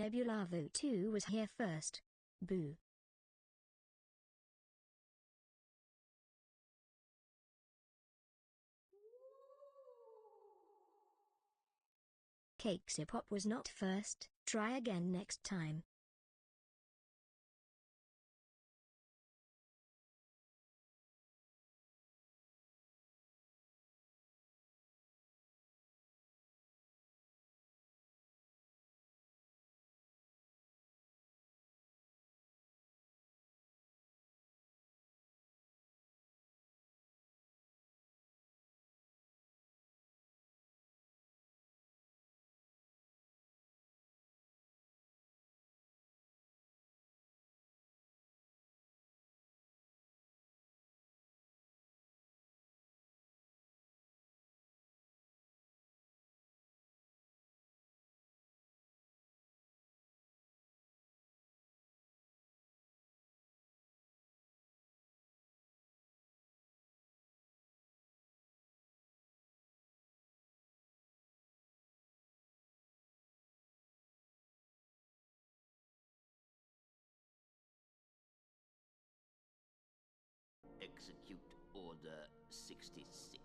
Nebulavo 2 was here first. Boo. Cakesipop was not first. Try again next time. Execute Order 66.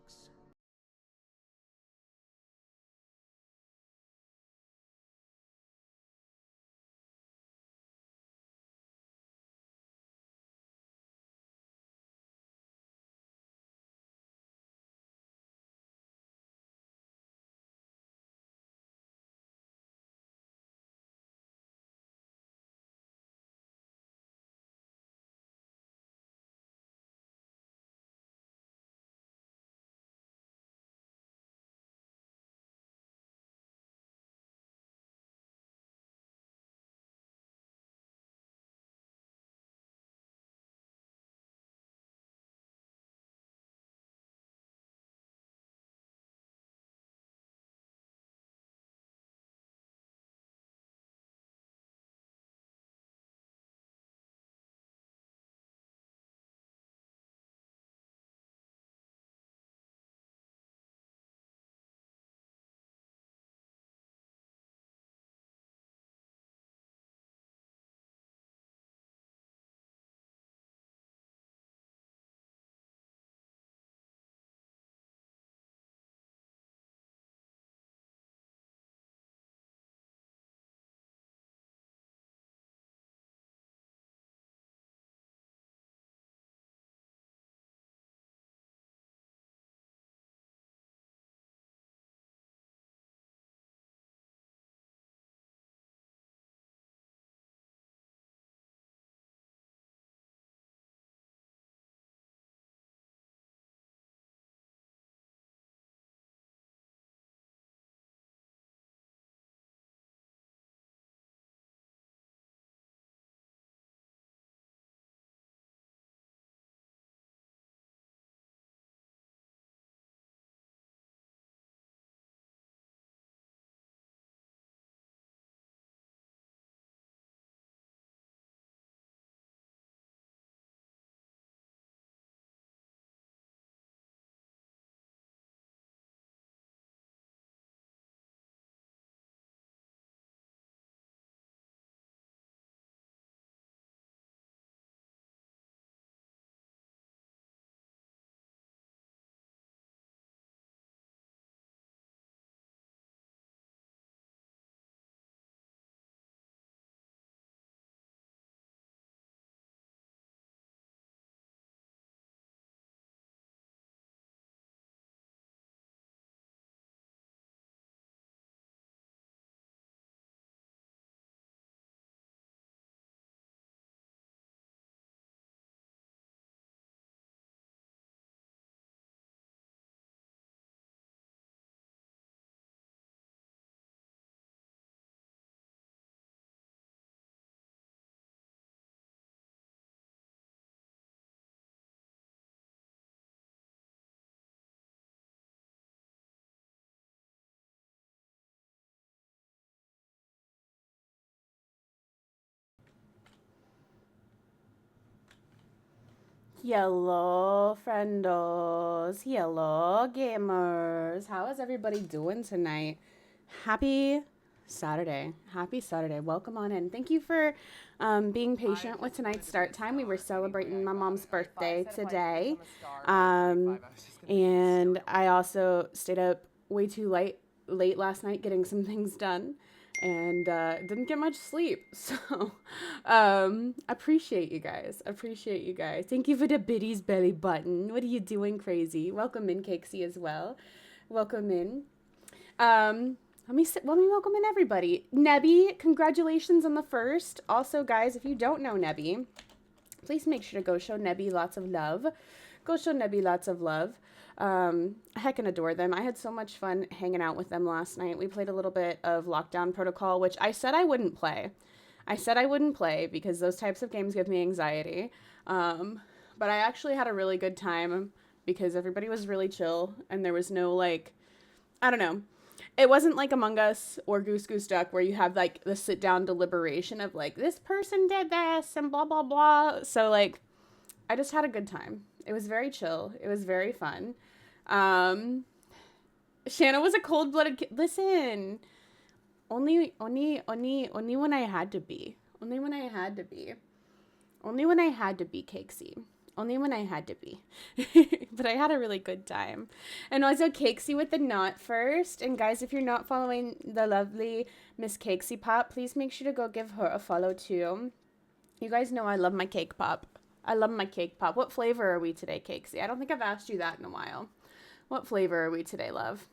Hello, friendos. Hello, gamers. How is everybody doing tonight? Happy Saturday. Happy Saturday. Welcome on in. Thank you for being patient with tonight's start time. We were celebrating my mom's birthday today. And I also stayed up way too late last night getting some things done and didn't get much sleep. So appreciate you guys. Appreciate you guys. Thank you for the biddies belly button. What are you doing, crazy? Welcome in, Cakesy, as well. Welcome in. Let me welcome in everybody. Nebby, congratulations on the first. Also, guys, if you don't know Nebby, please make sure to go show Nebby lots of love. Go show Nebby lots of love. I heckin' adore them. I had so much fun hanging out with them last night. We played a little bit of Lockdown Protocol, which I said I wouldn't play. I said I wouldn't play because those types of games give me anxiety. But I actually had a really good time because everybody was really chill and there was no, like, I don't know. It wasn't like Among Us or Goose Goose Duck where you have, like, the sit-down deliberation of, like, this person did this and blah, blah, blah. So, like, I just had a good time. It was very chill. It was very fun. Shanna was a cold-blooded kid. Listen, only when I had to be. Only when I had to be. Only when I had to be, Cakesy. Only when I had to be. But I had a really good time. And also Cakesy with the knot first. And guys, if you're not following the lovely Miss Cakesy Pop, please make sure to go give her a follow too. You guys know I love my cake pop. I love my cake pop. What flavor are we today, Cakesy? I don't think I've asked you that in a while. What flavor are we today, love?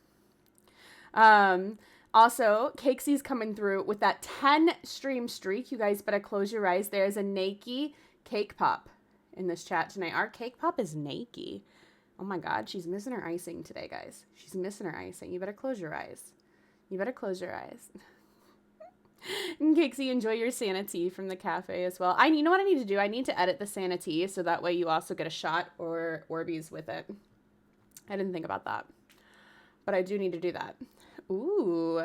Also, Cakesy's coming through with that 10 stream streak. You guys better close your eyes. There's a Nike cake pop in this chat tonight. Our cake pop is Nike. Oh my God, she's missing her icing today, guys. She's missing her icing. You better close your eyes. You better close your eyes. And Cakesy, enjoy your sanity from the cafe as well. You know what I need to do? I need to edit the sanity so that way you also get a shot or Orbeez with it. I didn't think about that, but I do need to do that. Ooh,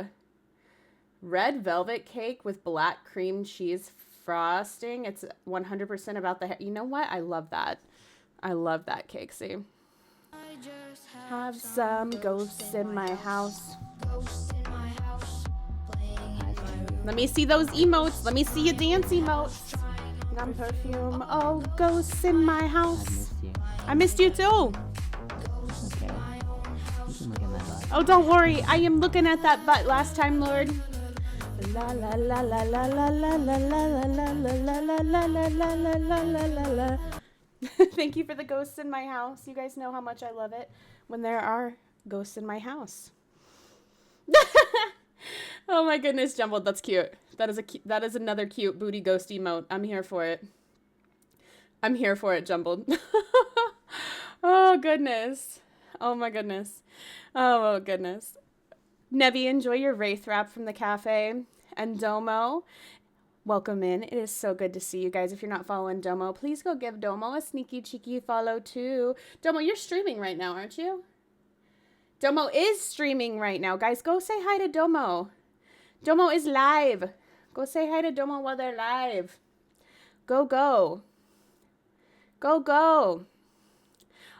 red velvet cake with black cream cheese frosting. It's 100% about the you know what? I love that. I love that, Cakesy. Have some ghosts in my house. Let me see those emotes. Let me see your dance emotes. Gun perfume. Oh, ghosts in my house. I missed you too. Okay. Oh, don't worry. I am looking at that butt last time, Lord. La la la la la la la la la la la la la la la la la la. Thank you for the ghosts in my house. You guys know how much I love it when there are ghosts in my house. Oh my goodness, Jumbled. That's cute. That is another cute booty ghost emote. I'm here for it. I'm here for it, Jumbled. Oh goodness. Oh my goodness. Oh goodness. Nebby, enjoy your Wraith wrap from the cafe. And Domo, welcome in. It is so good to see you guys. If you're not following Domo, please go give Domo a sneaky cheeky follow too. Domo, you're streaming right now, aren't you? Domo is streaming right now. Guys, go say hi to Domo. Domo is live. Go say hi to Domo while they're live. Go, go. Go, go.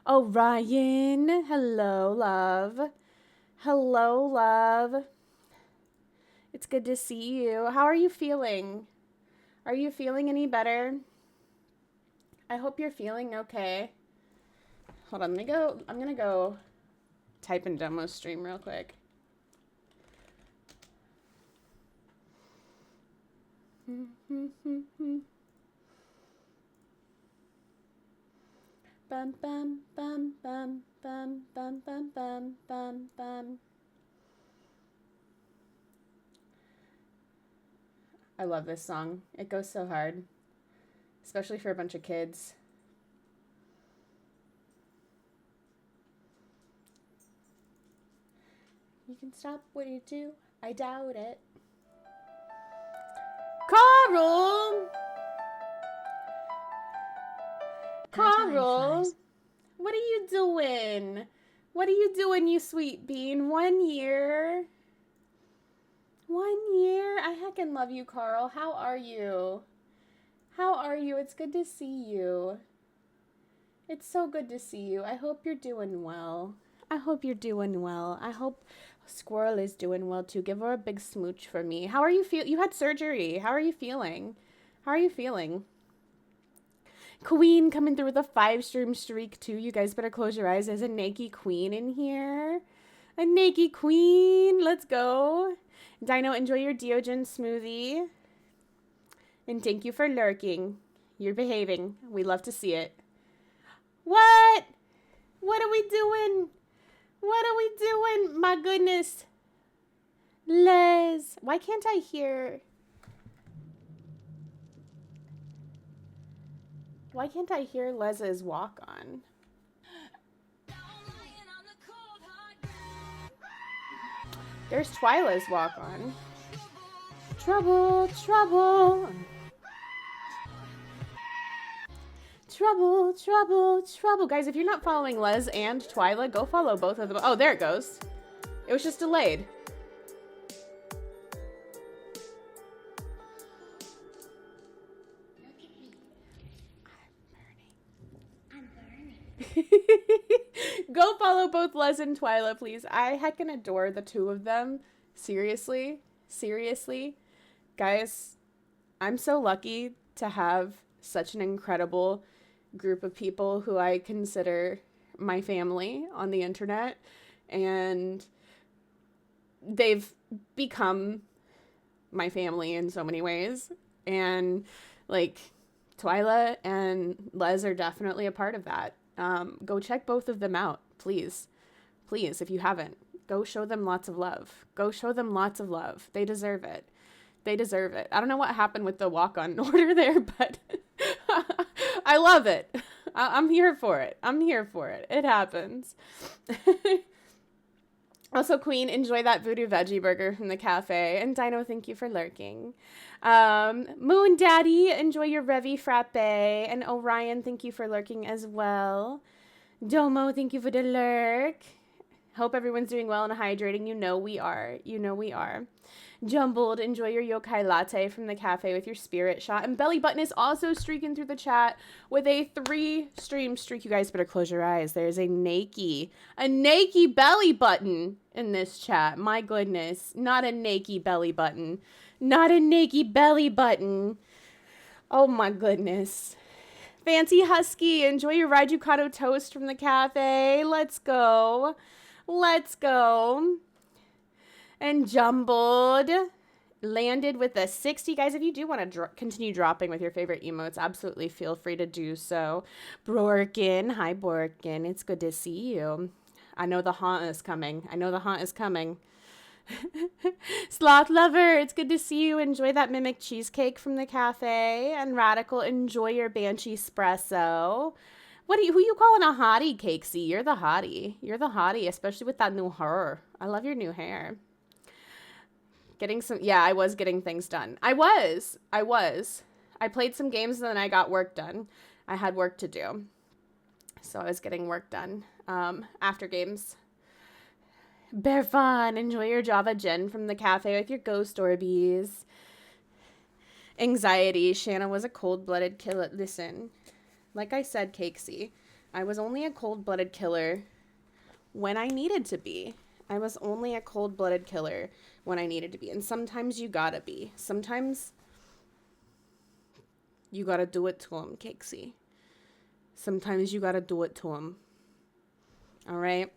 Oh, Ryan. Hello, love. Hello, love. It's good to see you. How are you feeling? Are you feeling any better? I hope you're feeling okay. Hold on, I'm going to go type in Domo stream real quick. Bum bum bum bum bum bum bum bum bum bum. I love this song. It goes so hard, especially for a bunch of kids. You can stop what you do. I doubt it. Carl! Carl! What are you doing? What are you doing, you sweet bean? 1 year. 1 year? I heckin' love you, Carl. How are you? How are you? It's good to see you. It's so good to see you. I hope you're doing well. I hope you're doing well. I hope Squirrel is doing well too. Give her a big smooch for me. How are you feel? You had surgery. How are you feeling? How are you feeling? Queen coming through with a 5-stream streak too. You guys better close your eyes. There's a naked queen in here. A naked queen. Let's go. Dino, enjoy your Diogen smoothie. And thank you for lurking. You're behaving. We love to see it. What? What are we doing? What are we doing? My goodness. Les. Why can't I hear? Why can't I hear Les's walk on? There's Twyla's walk on. Trouble, trouble. Trouble, trouble, trouble. Guys, if you're not following Les and Twyla, go follow both of them. Oh, there it goes. It was just delayed. Go follow both Les and Twyla, please. I heckin' adore the two of them. Seriously. Seriously. Guys, I'm so lucky to have such an incredible group of people who I consider my family on the internet. And they've become my family in so many ways. And, like, Twyla and Les are definitely a part of that. Go check both of them out, please. Please, if you haven't. Go show them lots of love. Go show them lots of love. They deserve it. They deserve it. I don't know what happened with the walk-on order there, but I love it. I'm here for it. I'm here for it. It happens. Also, Queen, enjoy that voodoo veggie burger from the cafe. And Dino, thank you for lurking. Moon Daddy, enjoy your Revy Frappe. And Orion, thank you for lurking as well. Domo, thank you for the lurk. Hope everyone's doing well and hydrating. You know we are. You know we are. Jumbled, enjoy your yokai latte from the cafe with your spirit shot. And Belly Button is also streaking through the chat with a 3-stream streak. You guys better close your eyes. There's a naked Belly Button in this chat. My goodness. Not a naked Belly Button. Not a naked Belly Button. Oh my goodness. Fancy Husky, enjoy your Raijukato toast from the cafe. Let's go. Let's go. And Jumbled landed with a 60. Guys, if you do want to continue dropping with your favorite emotes, absolutely feel free to do so. Borkin, hi Borkin, it's good to see you. I know the haunt is coming. I know the haunt is coming. Sloth Lover, it's good to see you. Enjoy that Mimic cheesecake from the cafe. And Radical, enjoy your Banshee espresso. Who you calling a hottie, Cakesy? You're the hottie. You're the hottie, especially with that new hair. I love your new hair. I was getting things done. I played some games and then I got work done. I had work to do. So I was getting work done after games. Bear Fun, enjoy your Java Gin from the cafe with your Ghost Orbeez. Anxiety, Shana was a cold-blooded killer. Listen, like I said, Cakesy, I was only a cold-blooded killer when I needed to be. I was only a cold-blooded killer when I needed to be. And sometimes you gotta be. Sometimes you gotta do it to him, Cakesy. Sometimes you gotta do it to him. All right?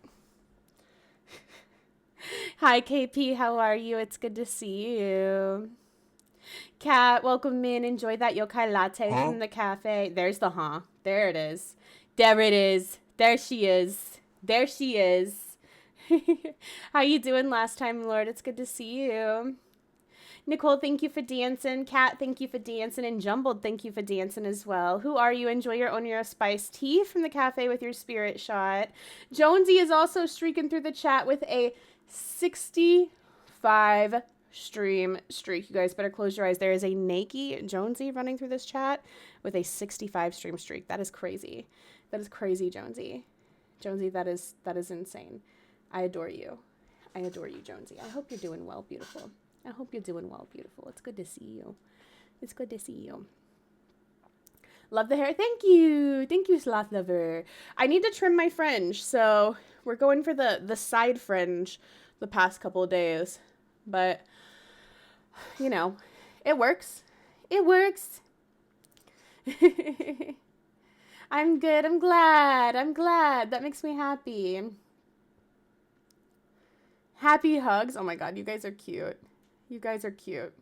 Hi, KP. How are you? It's good to see you. Kat, welcome in. Enjoy that yokai latte from the cafe. There's the There it is. There it is. There she is. There she is. How you doing last time, Lord? It's good to see you. Nicole, thank you for dancing. Kat, thank you for dancing. And Jumbled, thank you for dancing as well. Who are you? Enjoy your Oniro Spice Tea from the cafe with your spirit shot. Jonesy is also streaking through the chat with a 65 stream streak. You guys better close your eyes. There is a naked Jonesy running through this chat with a 65 stream streak. That is crazy. That is crazy, Jonesy. Jonesy, that is insane. I adore you. I adore you, Jonesy. I hope you're doing well, beautiful. I hope you're doing well, beautiful. It's good to see you. It's good to see you. Love the hair. Thank you. Thank you, Sloth Lover. I need to trim my fringe, so we're going for the side fringe, the past couple of days. But, you know, it works. It works. I'm good. I'm glad. I'm glad. That makes me happy. Happy hugs. Oh my God, you guys are cute. You guys are cute.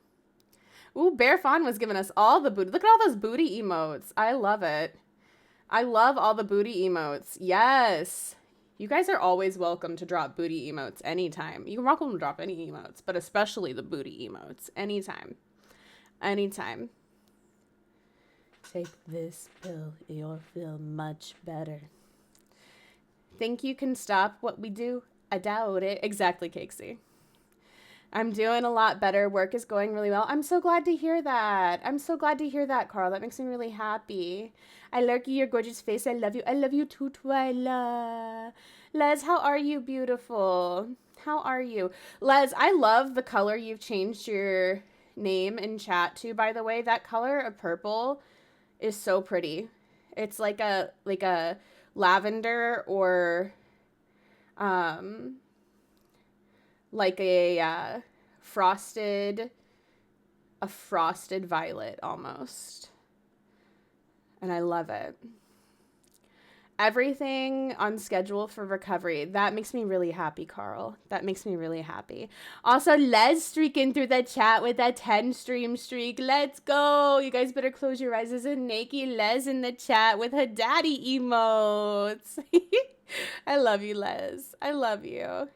Ooh, Bear Fawn was giving us all the booty. Look at all those booty emotes. I love it. I love all the booty emotes. Yes. You guys are always welcome to drop booty emotes anytime. You're welcome to drop any emotes, but especially the booty emotes. Anytime. Anytime. Take this pill. You'll feel much better. Think you can stop what we do? I doubt it. Exactly, Cakesy. I'm doing a lot better. Work is going really well. I'm so glad to hear that. I'm so glad to hear that, Carl. That makes me really happy. I like your gorgeous face. I love you. I love you too, Twyla. Les, how are you, beautiful? How are you? Les, I love the color you've changed your name in chat to, by the way. That color of purple is so pretty. It's like a lavender or like a frosted violet almost. And I love it. Everything on schedule for recovery. That makes me really happy, Carl. That makes me really happy. Also, Les streaking through the chat with that 10 stream streak. Let's go. You guys better close your eyes. There's a naked Les in the chat with her daddy emotes. I love you, Les. I love you.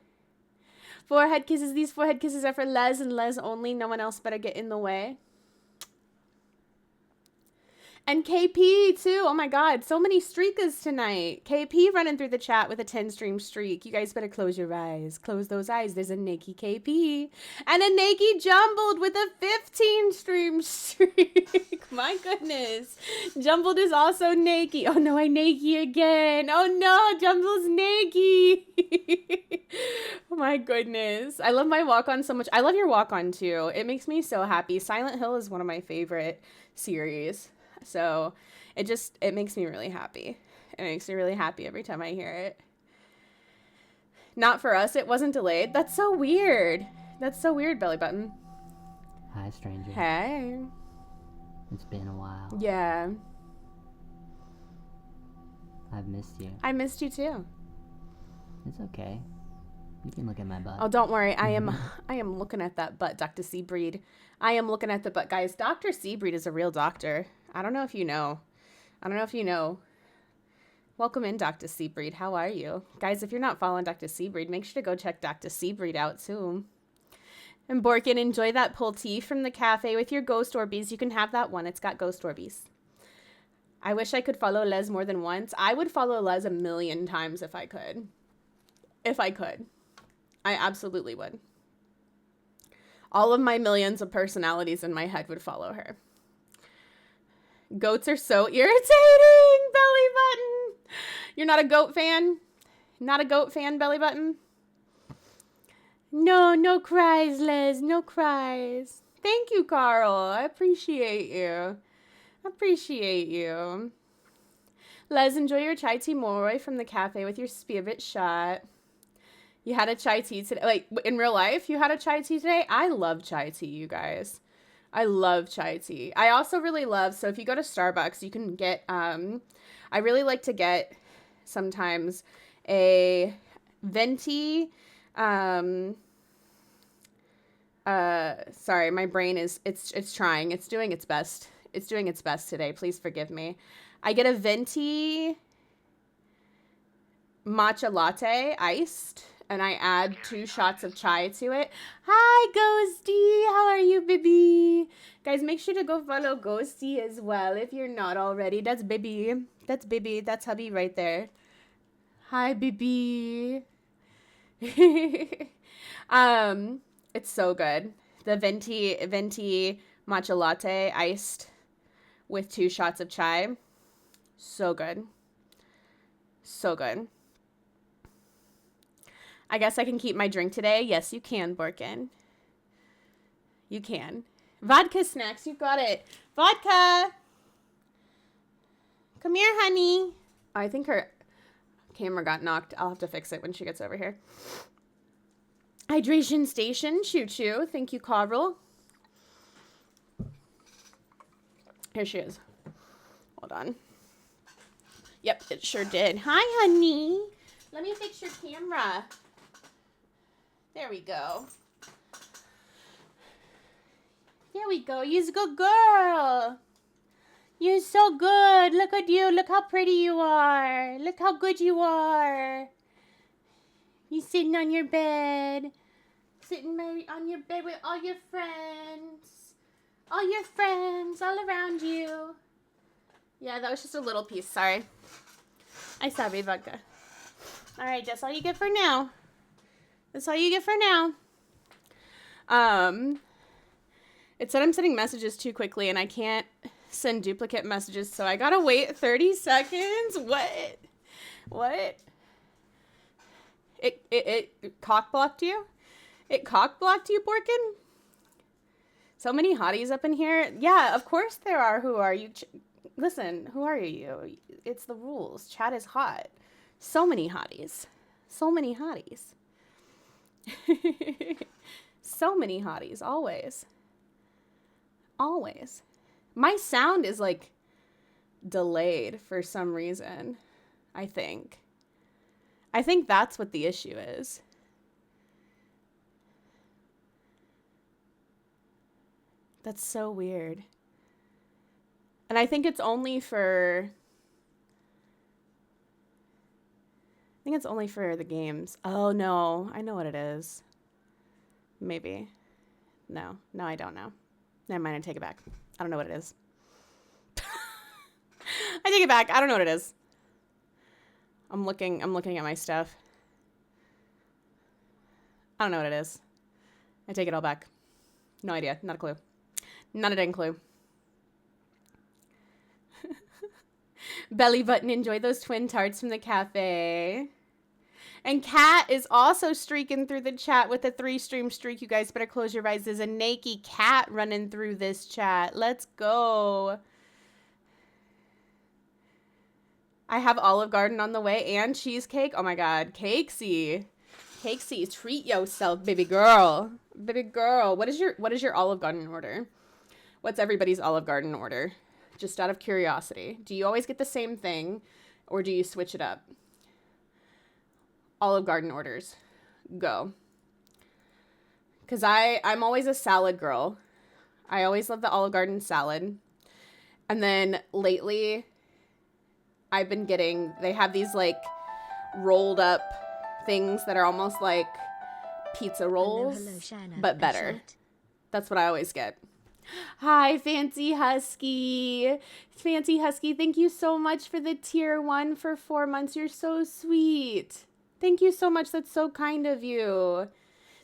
Forehead kisses. These forehead kisses are for Les and Les only. No one else better get in the way. And KP too. Oh my God. So many streakers tonight. KP running through the chat with a 10 stream streak. You guys better close your eyes. Close those eyes. There's a naked KP. And a naked Jumbled with a 15 stream streak. My goodness. Jumbled is also naked. Oh no, I naked again. Oh no, Jumbled's naked. Oh my goodness. I love my walk on so much. I love your walk on too. It makes me so happy. Silent Hill is one of my favorite series. So it makes me really happy. It makes me really happy every time I hear it. Not for us, it wasn't delayed. That's so weird. That's so weird, Belly Button. Hi, stranger. Hey. It's been a while. Yeah. I've missed you. I missed you too. It's okay. You can look at my butt. Oh, don't worry. I am looking at that butt, Dr. Seabreed. I am looking at the butt. Guys, Dr. Seabreed is a real doctor. I don't know if you know. Welcome in, Dr. Seabreed. How are you? Guys, if you're not following Dr. Seabreed, make sure to go check Dr. Seabreed out too. And Borkin, enjoy that pull tea from the cafe with your ghost Orbeez. You can have that one. It's got ghost Orbeez. I wish I could follow Les more than once. I would follow Les 1,000,000 times if I could. If I could. I absolutely would. All of my millions of personalities in my head would follow her. Goats are so irritating, Belly Button. You're not a goat fan? Not a goat fan, Belly Button? No cries, Les. No cries. Thank you, Carl. I appreciate you. Les, enjoy your chai tea moroi from the cafe with your spirit shot. You had a chai tea today. Like, in real life, you had a chai tea today? I love chai tea, you guys. I love chai tea. I also really love, so if you go to Starbucks, you can get, I really like to get sometimes a venti, sorry, my brain is, it's trying. It's doing its best. It's doing its best today. Please forgive me. I get a venti matcha latte iced, and I add 2 shots of chai to it. Hi, Ghosty. How are you, baby? Guys, make sure to go follow Ghosty as well if you're not already. That's baby. That's baby. That's hubby right there. Hi, baby. It's so good. The venti matcha latte iced with 2 shots of chai. So good. So good. I guess I can keep my drink today. Yes, you can, Borkin. You can. Vodka snacks. You got it. Vodka. Come here, honey. I think her camera got knocked. I'll have to fix it when she gets over here. Hydration Station, Choo Choo. Thank you, Carl. Here she is. Hold on. Yep, it sure did. Hi, honey. Let me fix your camera. There we go. There we go. You're a good girl. You're so good. Look at you. Look how pretty you are. Look how good you are. You sitting on your bed. Sitting on your bed with all your friends. All your friends all around you. Yeah, that was just a little piece. Sorry. I sorry, vodka. All right, that's all you get for now. That's all you get for now. It said I'm sending messages too quickly, and I can't send duplicate messages, so I gotta wait 30 seconds. What? It cock blocked you? It cock blocked you, Borkin? So many hotties up in here. Yeah, of course there are. Who are you? Listen, who are you? It's the rules. Chat is hot. So many hotties. So many hotties. So many hotties. Always. Always. My sound is like delayed for some reason. I think that's what the issue is. That's so weird. And I think it's only for the games. Oh no, I know what it is. Maybe. No, I don't know. Never mind, I take it back. I don't know what it is. I take it back. I don't know what it is. I'm looking at my stuff. I don't know what it is. I take it all back. No idea. Not a clue. Not a dang clue. Belly button, enjoy those twin tarts from the cafe. And Kat is also streaking through the chat with a 3-stream streak. You guys better close your eyes. There's a naked cat running through this chat. Let's go. I have Olive Garden on the way and cheesecake. Oh my God. Cakesy. Cakesy, treat yourself, baby girl. Baby girl. What is your Olive Garden order? What's everybody's Olive Garden order? Just out of curiosity. Do you always get the same thing or do you switch it up? Olive Garden orders. Go. Because I'm always a salad girl. I always love the Olive Garden salad. And then lately, I've been they have these like rolled up things that are almost like pizza rolls, hello, Shana, but better. That's what I always get. Hi, Fancy Husky. Fancy Husky, thank you so much for the tier 1 for 4 months. You're so sweet. Thank you so much. That's so kind of you.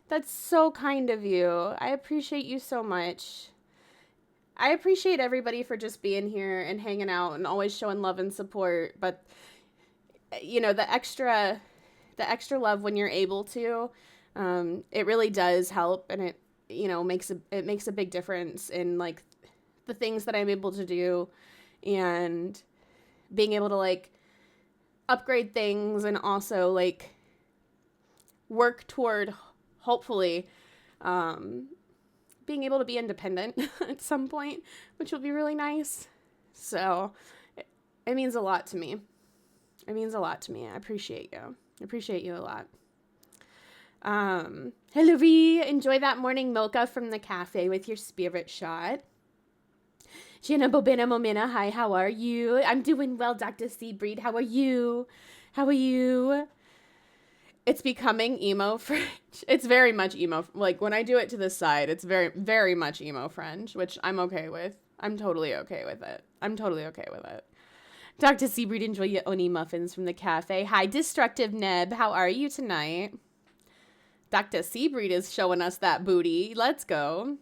That's so kind of you. I appreciate you so much. I appreciate everybody for just being here and hanging out and always showing love and support. But, you know, the extra love when you're able to, it really does help. And it, you know, makes a big difference in like the things that I'm able to do and being able to like upgrade things and also like work toward hopefully being able to be independent at some point, which will be really nice. So it means a lot to me. It means a lot to me. I appreciate you. I appreciate you a lot. Hilary, enjoy that morning mocha from the cafe with your spirit shot. Jenna Bobina Momina, hi, how are you? I'm doing well, Dr. Seabreed. How are you? How are you? It's becoming emo French. It's very much emo. Like, when I do it to the side, it's very, very much emo French, which I'm okay with. I'm totally okay with it. Dr. Seabreed, enjoy your Oni muffins from the cafe. Hi, Destructive Neb. How are you tonight? Dr. Seabreed is showing us that booty. Let's go.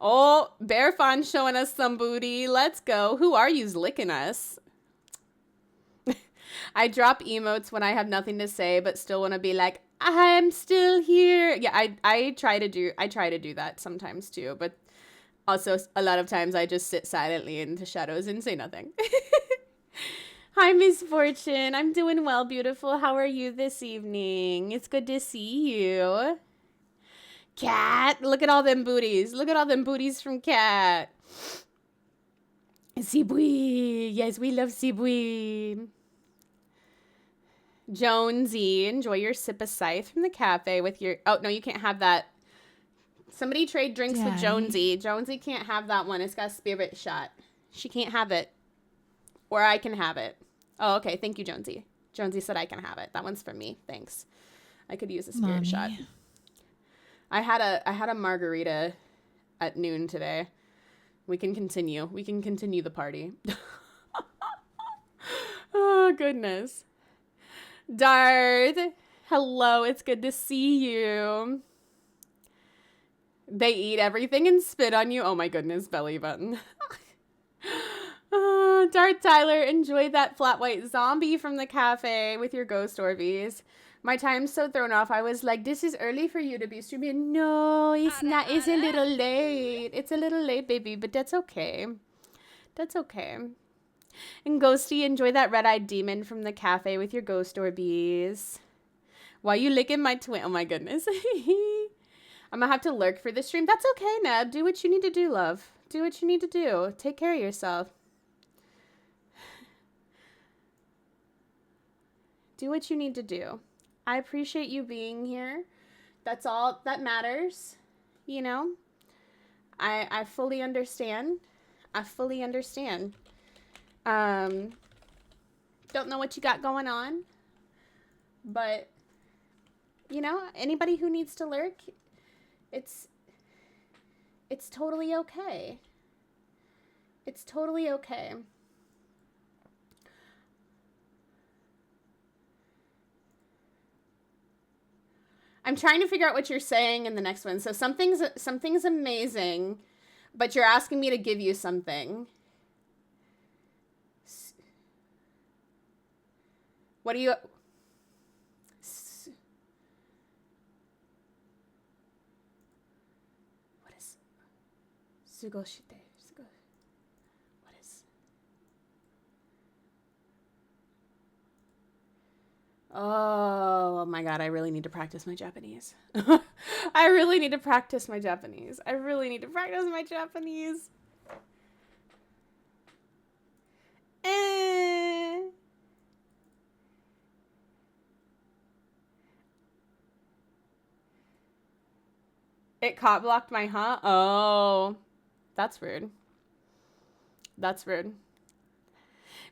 Oh, Bearfawn showing us some booty. Let's go. Who are you licking us? I drop emotes when I have nothing to say, but still want to be like, I'm still here. Yeah, I try to do that sometimes too, but also a lot of times I just sit silently in the shadows and say nothing. Hi, Miss Fortune. I'm doing well, beautiful. How are you this evening? It's good to see you. Cat, look at all them booties. Look at all them booties from Cat. Sibui. Yes, we love Sibui. Jonesy, enjoy your sip of scythe from the cafe with your... Oh, no, you can't have that. Somebody trade drinks with Jonesy. Jonesy can't have that one. It's got a spirit shot. She can't have it. Or I can have it. Oh, okay. Thank you, Jonesy. Jonesy said I can have it. That one's for me. Thanks. I could use a spirit shot. I had a margarita at noon today. We can continue. We can continue the party. Oh, goodness. Darth, hello. It's good to see you. They eat everything and spit on you. Oh, my goodness. Belly button. Darth Tyler, enjoy that flat white zombie from the cafe with your ghost Orbeez. My time's so thrown off. I was like, this is early for you to be streaming. No, it's not. It's a little late. It's a little late, baby, but that's okay. That's okay. And Ghosty, enjoy that red-eyed demon from the cafe with your ghost Orbeez. Why you licking my twin? Oh, my goodness. I'm going to have to lurk for the stream. That's okay, Neb. Do what you need to do, love. Do what you need to do. Take care of yourself. Do what you need to do. I appreciate you being here. That's all that matters. You know? I fully understand. I fully understand. Don't know what you got going on. But, you know, anybody who needs to lurk, it's totally okay. It's totally okay. I'm trying to figure out what you're saying in the next one. So something's amazing, but you're asking me to give you something. What do you... What is... Sugoshite. What is... Oh my god, I really need to practice my Japanese. I really need to practice my Japanese. It caught blocked my Oh, that's rude. That's rude.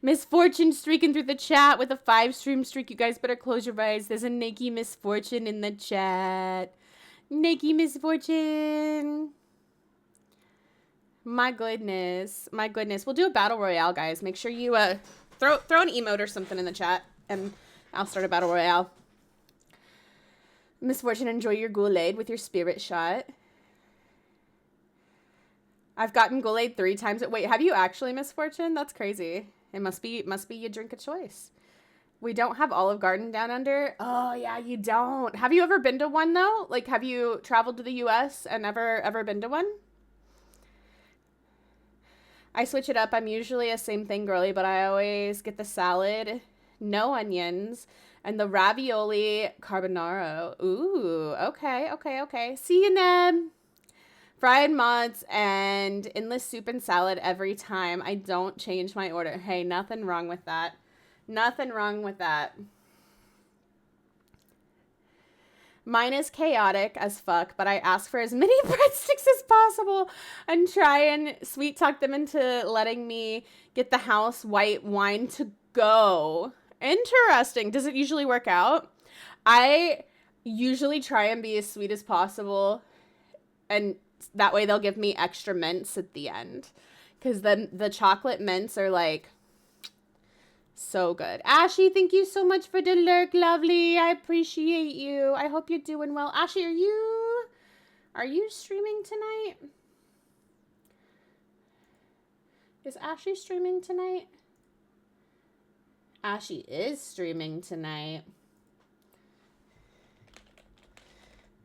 Misfortune streaking through the chat with a 5-stream streak. You guys better close your eyes. There's a Nakey Misfortune in the chat. Nakey Misfortune. My goodness. My goodness. We'll do a battle royale, guys. Make sure you throw an emote or something in the chat, and I'll start a battle royale. Misfortune, enjoy your Ghoul-Aid with your spirit shot. I've gotten Ghoul-Aid 3 times. Wait, have you actually, Misfortune? That's crazy. It must be your drink of choice. We don't have Olive Garden down under. Oh, yeah, you don't. Have you ever been to one, though? Like, have you traveled to the U.S. and ever been to one? I switch it up. I'm usually a same thing girly, but I always get the salad, no onions, and the ravioli carbonaro. Ooh, okay. See you, Ned. Fried mods and endless soup and salad every time. I don't change my order. Hey, nothing wrong with that. Nothing wrong with that. Mine is chaotic as fuck, but I ask for as many breadsticks as possible and try and sweet talk them into letting me get the house white wine to go. Interesting. Does it usually work out? I usually try and be as sweet as possible, and that way they'll give me extra mints at the end. Because then the chocolate mints are like so good. Ashy, thank you so much for the lurk, lovely. I appreciate you. I hope you're doing well. Ashy, are you streaming tonight? Is Ashy streaming tonight? Ashy is streaming tonight.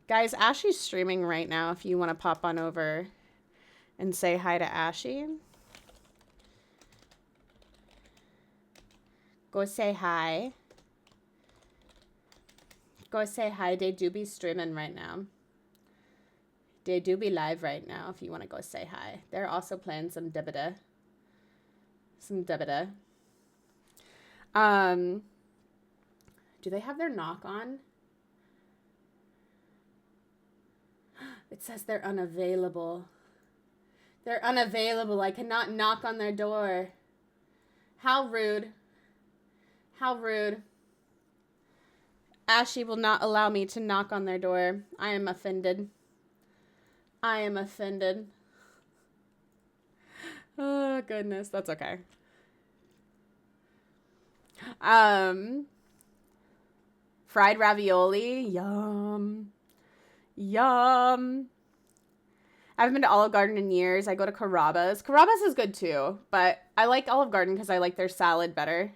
Guys, Ashy's streaming right now if you want to pop on over and say hi to Ashy. Go say hi. Go say hi. They do be streaming right now. They do be live right now if you want to go say hi. They're also playing some Debida. Do they have their knock on? It says they're unavailable. They're unavailable. I cannot knock on their door. How rude. How rude. Ashy will not allow me to knock on their door. I am offended. I am offended. Oh, goodness. That's okay. Fried ravioli. Yum. Yum. I haven't been to Olive Garden in years. I go to Carrabba's. Carrabba's is good too, but I like Olive Garden because I like their salad better.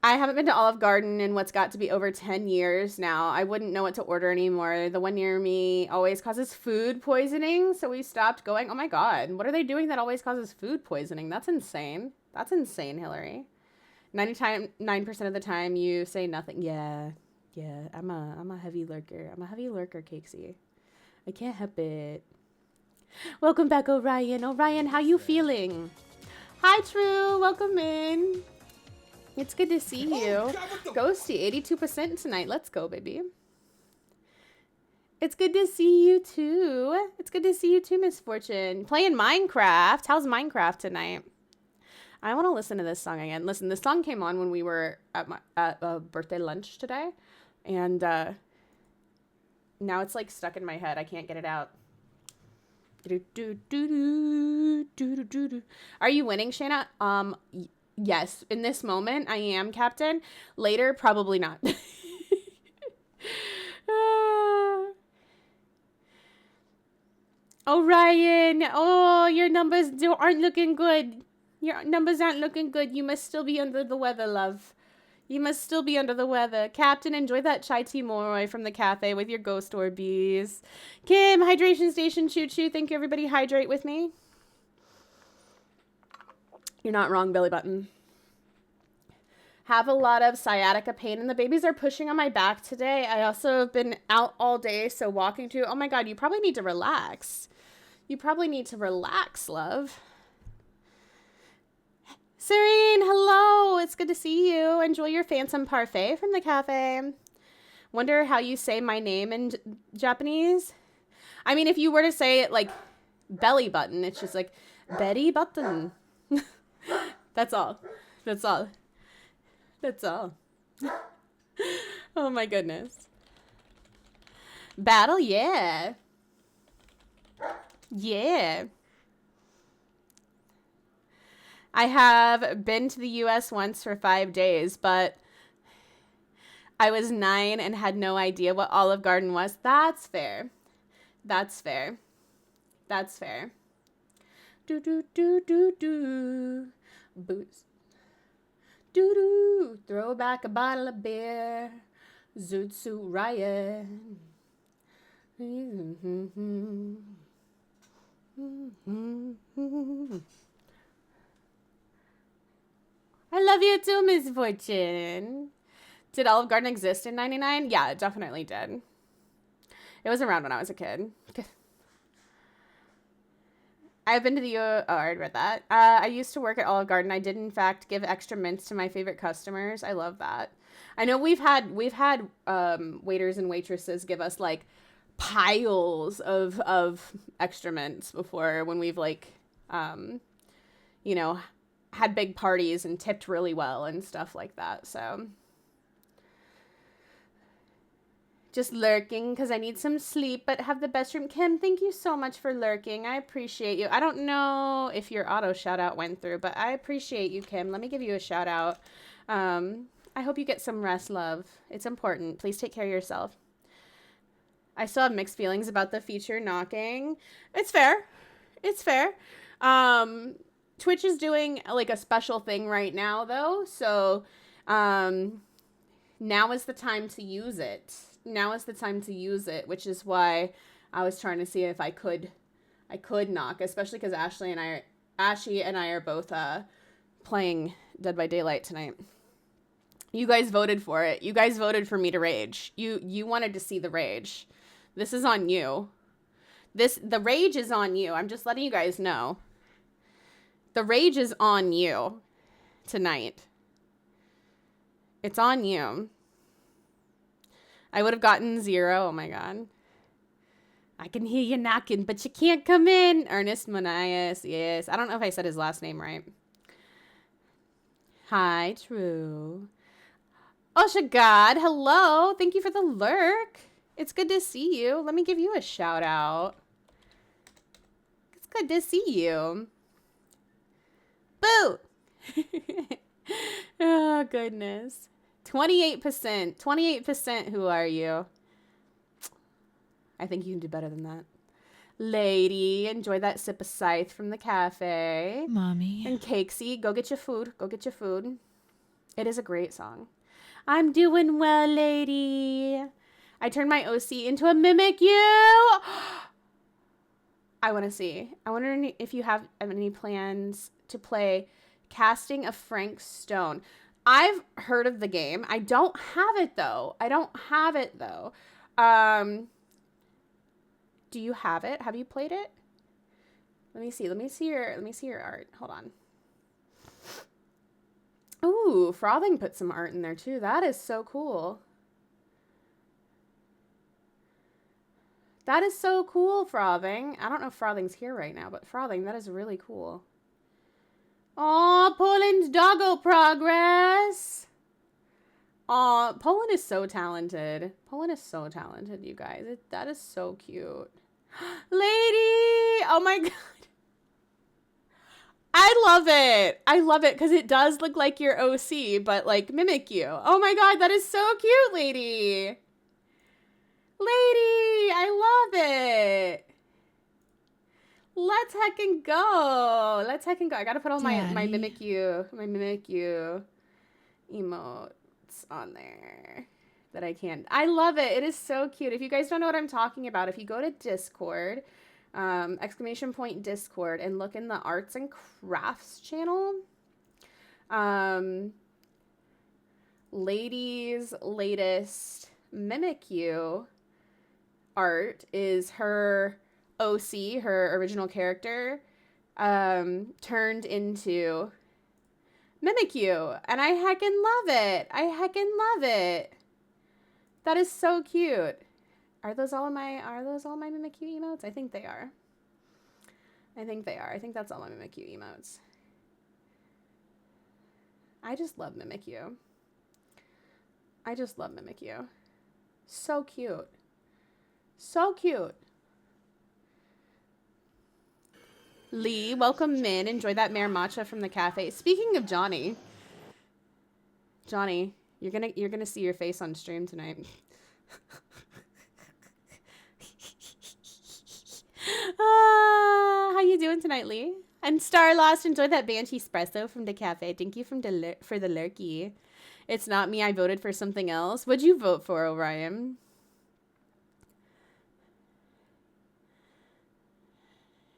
I haven't been to Olive Garden in what's got to be over 10 years now. I wouldn't know what to order anymore. The one near me always causes food poisoning, so we stopped going. Oh my God, what are they doing that always causes food poisoning? That's insane. That's insane, Hillary. 99% of the time you say nothing. Yeah, I'm a heavy lurker. I'm a heavy lurker, Cakesy. I can't help it. Welcome back, Orion. Orion, how you feeling? Hi, True. Welcome in. It's good to see you. Ghosty, 82% tonight. Let's go, baby. It's good to see you, too. It's good to see you, too, Miss Fortune. Playing Minecraft. How's Minecraft tonight? I want to listen to this song again. Listen, this song came on when we were at a birthday lunch today. And now it's, like, stuck in my head. I can't get it out. Are you winning, Shana? Yes, in this moment, I am, Captain. Later, probably not. Orion, oh, your numbers aren't looking good. Your numbers aren't looking good. You must still be under the weather, love. You must still be under the weather. Captain, enjoy that chai tea moroi from the cafe with your ghost orbeez. Kim, hydration station, choo-choo. Thank you, everybody. Hydrate with me. You're not wrong, belly button. Have a lot of sciatica pain, and the babies are pushing on my back today. I also have been out all day, so walking too. Oh my God, you probably need to relax. You probably need to relax, love. Serene, hello. It's good to see you. Enjoy your phantom parfait from the cafe. Wonder how you say my name in Japanese. I mean, if you were to say it like belly button, it's just like Betty Button. That's all. That's all. That's all. Oh my goodness. Battle, yeah. Yeah. I have been to the U.S. once for 5 days, but I was 9 and had no idea what Olive Garden was. That's fair. That's fair. That's fair. Do do do do do. Boots. Do do. Throw back a bottle of beer. Zoot suit riot. I love you too, Miss Fortune. Did Olive Garden exist in 99? Yeah, it definitely did. It was around when I was a kid. I've been to the I already read that. I used to work at Olive Garden. I did, in fact, give extra mints to my favorite customers. I love that. I know we've had waiters and waitresses give us like piles of extra mints before when we've like, you know, had big parties and tipped really well and stuff like that. So just lurking because I need some sleep, but have the best room. Kim, thank you so much for lurking. I appreciate you. I don't know if your auto shout out went through, but I appreciate you, Kim. Let me give you a shout out. I hope you get some rest, love. It's important. Please take care of yourself. I still have mixed feelings about the feature knocking. It's fair. It's fair. Twitch is doing like a special thing right now though. So, now is the time to use it. Now is the time to use it, which is why I was trying to see if I could knock, especially because Ashley and I are both playing Dead by Daylight tonight. You guys voted for it. You guys voted for me to rage. You wanted to see the rage. This is on you. The rage is on you. I'm just letting you guys know. The rage is on you tonight. It's on you. I would have gotten 0. Oh my God. I can hear you knocking, but you can't come in. Ernest Monias. Yes. I don't know if I said his last name right. Hi, True. Osha God, hello. Thank you for the lurk. It's good to see you. Let me give you a shout out. It's good to see you. Boo! Oh, goodness. 28%. 28%, who are you? I think you can do better than that. Lady, enjoy that sip of scythe from the cafe. Mommy. And Cakesy, go get your food. Go get your food. It is a great song. I'm doing well, lady. I turned my OC into a mimic you. I want to see. I wonder if you have any plans to play Casting of Frank Stone. I've heard of the game. I don't have it though. Do you have it? Have you played it? Let me see your art. Hold on. Ooh, Frothing put some art in there too. That is so cool. That is so cool, Frothing. I don't know if Frothing's here right now, but Frothing, that is really cool. Aw, Poland's doggo progress. Aw, Poland is so talented. Poland is so talented, you guys. That is so cute. Lady! Oh my God. I love it because it does look like your OC, but like mimic you. Oh my God, that is so cute, lady. Lady, I love it. Let's heckin' go. I gotta put all my mimic you emotes on there that I can. I love it. It is so cute. If you guys don't know what I'm talking about, if you go to Discord, !Discord, and look in the arts and crafts channel, Lady's latest mimic you art is her OC, her original character, turned into mimic you, and I heckin' love it. That is so cute. Are those all my mimic you emotes? I think they are. I think that's all my mimic you emotes. I just love mimic you. So cute. So cute. Lee, welcome in. Enjoy that mare matcha from the cafe. Speaking of Johnny, you're gonna see your face on stream tonight. How you doing tonight, Lee? And Star Lost, enjoy that Banshee espresso from the cafe. Thank you for the lurky. It's not me. I voted for something else. What'd you vote for, Orion?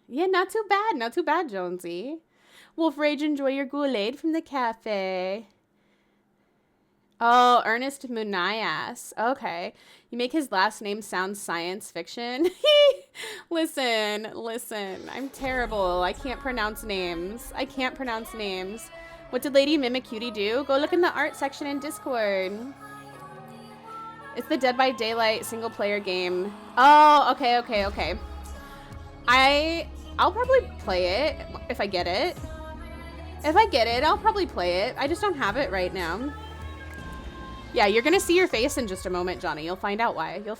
Yeah, not too bad, Jonesy. Wolf Rage, enjoy your Goulet from the cafe. Oh, Ernest Munias. Okay. You make his last name sound science fiction. Listen. I'm terrible. I can't pronounce names. What did Lady Mimic Cutie do? Go look in the art section in Discord. It's the Dead by Daylight single player game. Oh, okay. I'll probably play it if I get it. I'll probably play it. I just don't have it right now. Yeah, you're gonna see your face in just a moment, Johnny. You'll find out why. Emin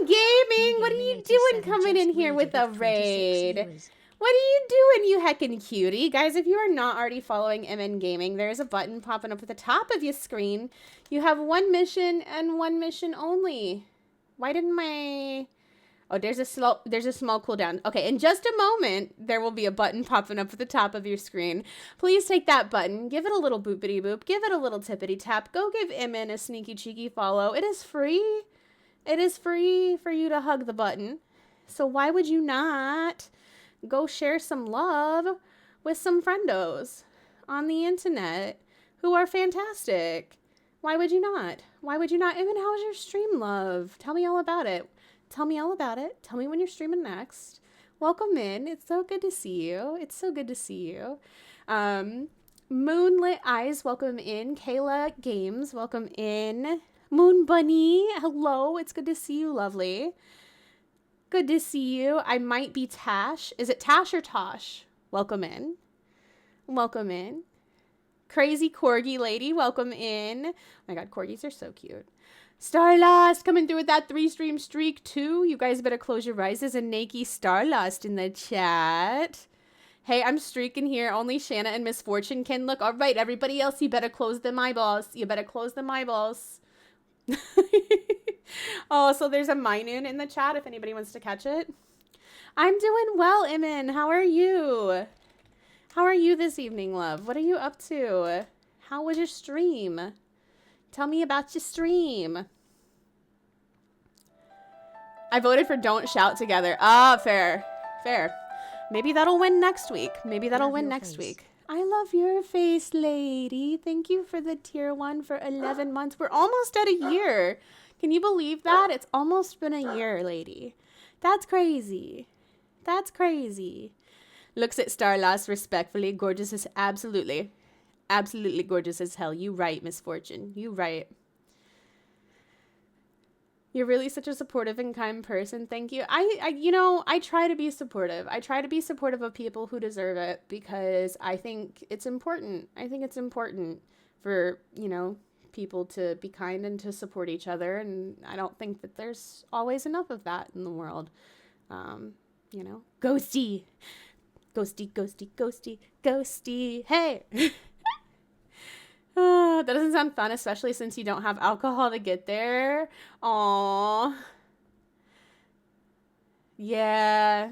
Gaming, what are you doing coming in here with a raid? What are you doing, you heckin' cutie? Guys, if you are not already following Emin Gaming, there's a button popping up at the top of your screen. You have one mission and one mission only. Why didn't my... Oh, there's a small cooldown. Okay, in just a moment, there will be a button popping up at the top of your screen. Please take that button, give it a little boopity boop, give it a little tippity tap. Go give Emin a sneaky cheeky follow. It is free. It is free for you to hug the button. So why would you not go share some love with some friendos? on the internet who are fantastic. Why would you not? Why would you not? Evan, how was your stream, love? Tell me all about it. Tell me all about it. Tell me when you're streaming next. Welcome in. It's so good to see you. It's so good to see you. Moonlit Eyes, welcome in. Kayla Games, welcome in. Moon Bunny, hello. It's good to see you, lovely. Good to see you. I might be Tash. Is it Tash or Tosh? Welcome in. Welcome in. Crazy Corgi Lady, welcome in. Oh my god, corgis are so cute. Starlost coming through with that 3-stream streak too. You guys better close your eyes. There's a naked Starlost in the chat. Hey, I'm streaking here. Only Shanna and Misfortune can look. All right, everybody else, you better close them eyeballs. You better close them eyeballs. Oh, so there's a Minun in the chat if anybody wants to catch it. I'm doing well, Imin. How are you? How are you this evening, love? What are you up to? How was your stream? Tell me about your stream. I voted for Don't Shout Together. Ah, fair. Fair. Maybe that'll win next week. Maybe that'll win next week. I love your face, lady. Thank you for the tier 1 for 11 months. We're almost at a year. Can you believe that? It's almost been a year, lady. That's crazy. That's crazy. Looks at Starlost respectfully. Gorgeous as absolutely. Absolutely gorgeous as hell. You right, Misfortune. You right. You're really such a supportive and kind person. Thank you. I try to be supportive. I try to be supportive of people who deserve it because I think it's important. I think it's important for, people to be kind and to support each other. And I don't think that there's always enough of that in the world. Ghosty. Ghosty, ghosty, ghosty, ghosty. Hey. That doesn't sound fun, especially since you don't have alcohol to get there. Aww. Yeah.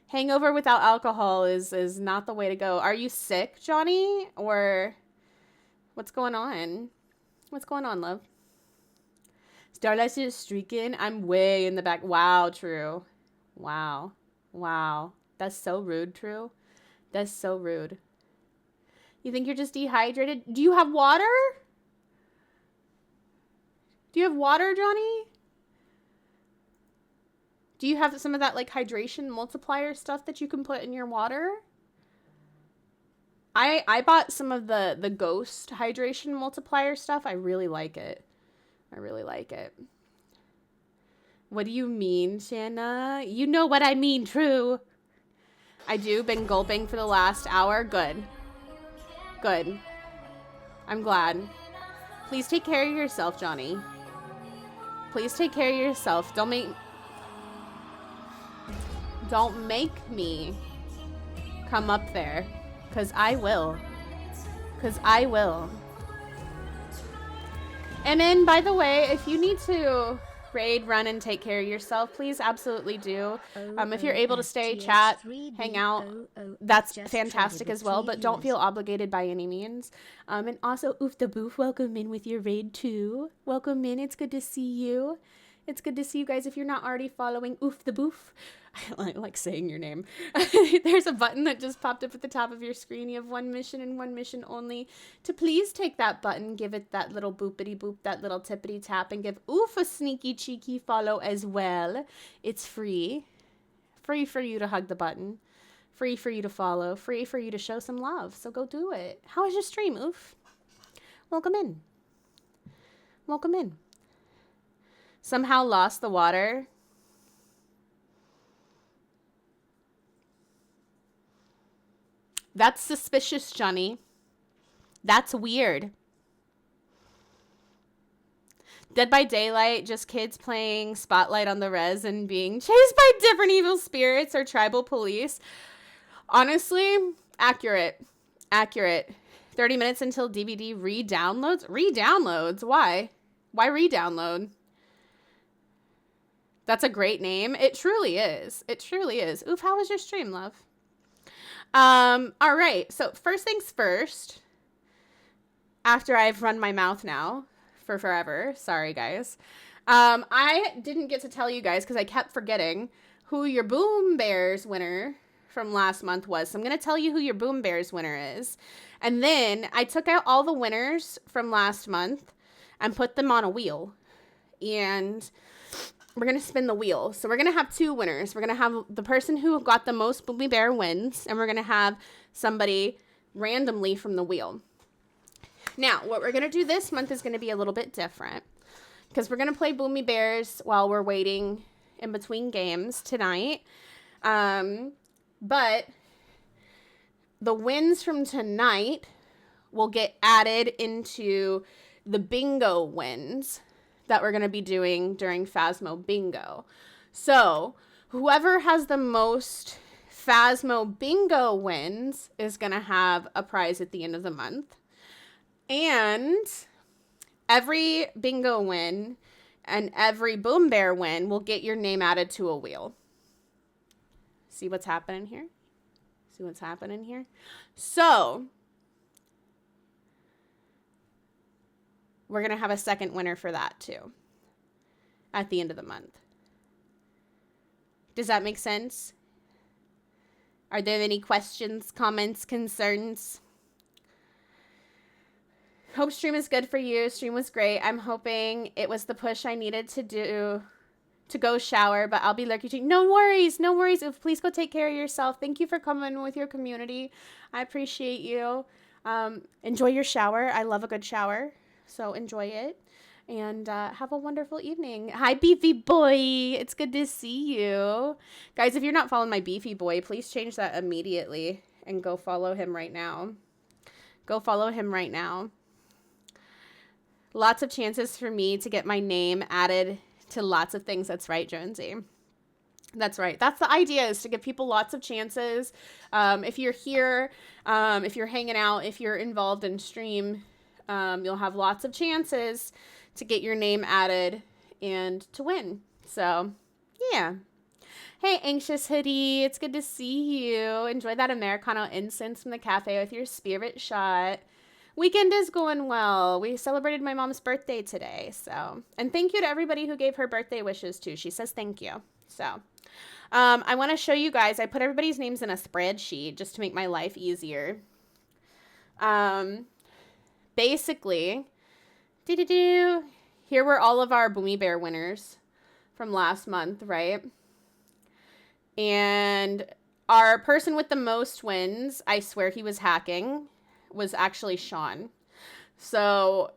Hangover without alcohol is not the way to go. Are you sick, Johnny? Or what's going on? What's going on, love? Starlight is streaking. I'm way in the back. Wow, True. Wow. Wow. That's so rude, True. That's so rude. You think you're just dehydrated? Do you have water? Do you have water, Johnny? Do you have some of that like hydration multiplier stuff that you can put in your water? I bought some of the Ghost hydration multiplier stuff. I really like it. I really like it. What do you mean, Shanna? You know what I mean, True. I do. Been gulping for the last hour. Good. Good. I'm glad. Please take care of yourself, Johnny. Please take care of yourself. Don't make me come up there. 'Cause I will. 'Cause I will. And then, by the way, if you need to raid, run, and take care of yourself, please absolutely do. If you're able to stay, chat, hang out, that's fantastic as well, but don't feel obligated by any means. And also, Oof the Boof, welcome in with your raid too. Welcome in, it's good to see you. It's good to see you guys. If you're not already following Oof the Boof, I like saying your name. There's a button that just popped up at the top of your screen. You have one mission and one mission only. To please take that button, give it that little boopity boop, that little tippity tap, and give Oof a sneaky cheeky follow as well. It's free. Free for you to hug the button. Free for you to follow. Free for you to show some love. So go do it. How was your stream, Oof? Welcome in. Welcome in. Somehow lost the water. That's suspicious, Johnny. That's weird. Dead by Daylight, just kids playing Spotlight on the res and being chased by different evil spirits or tribal police. Honestly, accurate. Accurate. 30 minutes until DVD re-downloads? Re-downloads? Why? Why re-download? That's a great name. It truly is. It truly is. Oof, how was your stream, love? All right. So first things first, after I've run my mouth now for forever, sorry guys. I didn't get to tell you guys because I kept forgetting who your Boom Bears winner from last month was. So I'm going to tell you who your Boom Bears winner is. And then I took out all the winners from last month and put them on a wheel. And we're going to spin the wheel. So we're going to have 2 winners. We're going to have the person who got the most Boomy Bear wins, and we're going to have somebody randomly from the wheel. Now, what we're going to do this month is going to be a little bit different, because we're going to play Boomy Bears while we're waiting in between games tonight. But the wins from tonight will get added into the bingo wins that we're going to be doing during Phasmo Bingo. So whoever has the most Phasmo Bingo wins is going to have a prize at the end of the month. And every bingo win and every Boom Bear win will get your name added to a wheel. See what's happening here? See what's happening here? So we're going to have a second winner for that too at the end of the month. Does that make sense? Are there any questions, comments, concerns? Hope stream is good for you. Stream was great. I'm hoping it was the push I needed to do to go shower, but I'll be lurking too. No worries. No worries. Please go take care of yourself. Thank you for coming with your community. I appreciate you. Enjoy your shower. I love a good shower, so enjoy it. And have a wonderful evening. Hi, Beefy Boy. It's good to see you. Guys, if you're not following my Beefy Boy, please change that immediately and go follow him right now. Go follow him right now. Lots of chances for me to get my name added to lots of things. That's right, Jonesy. That's right. That's the idea, is to give people lots of chances. If you're here, if you're hanging out, if you're involved in stream, you'll have lots of chances to get your name added and to win. So, yeah. Hey, Anxious Hoodie. It's good to see you. Enjoy that Americano incense from the cafe with your spirit shot. Weekend is going well. We celebrated my mom's birthday today. So, and thank you to everybody who gave her birthday wishes too. She says thank you. So, I want to show you guys. I put everybody's names in a spreadsheet just to make my life easier. Basically, here were all of our Boomy Bear winners from last month, right? And our person with the most wins, I swear he was hacking, was actually Sean. So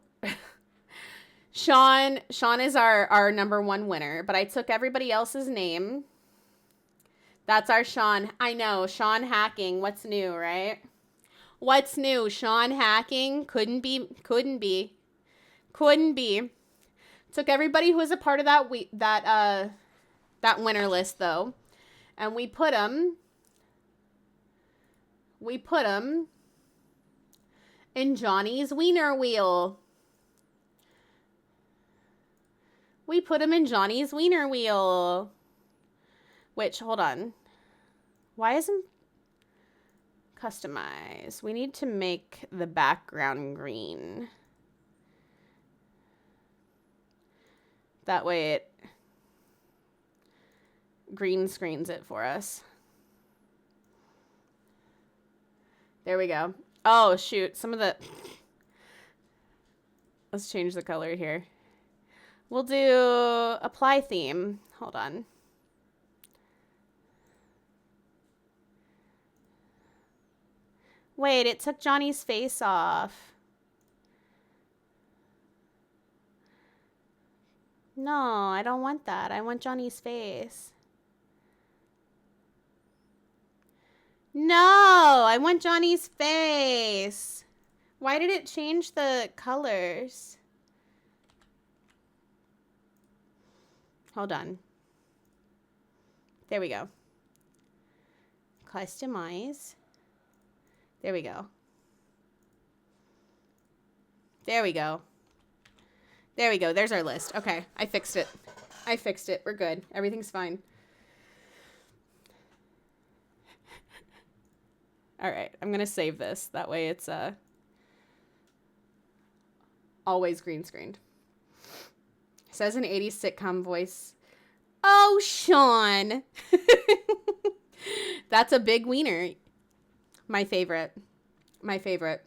Sean is our number 1 winner, but I took everybody else's name. That's our Sean. I know, Sean hacking. What's new, right? What's new? Sean hacking? Couldn't be. Took everybody who was a part of that winner list though, and we put them in Johnny's Wiener Wheel. We put him in Johnny's Wiener Wheel. Which, hold on. Why isn't customize? We need to make the background green. That way it green screens it for us. There we go. Oh, shoot. Let's change the color here. We'll do apply theme. Hold on. Wait, it took Johnny's face off. No, I don't want that. I want Johnny's face. No, I want Johnny's face. Why did it change the colors? Hold on. There we go. Customize. There we go. There we go. There we go. There's our list. Okay, I fixed it. We're good. Everything's fine. All right, I'm going to save this. That way it's always green screened. Says an 80s sitcom voice. Oh, Sean. That's a big wiener. My favorite. My favorite.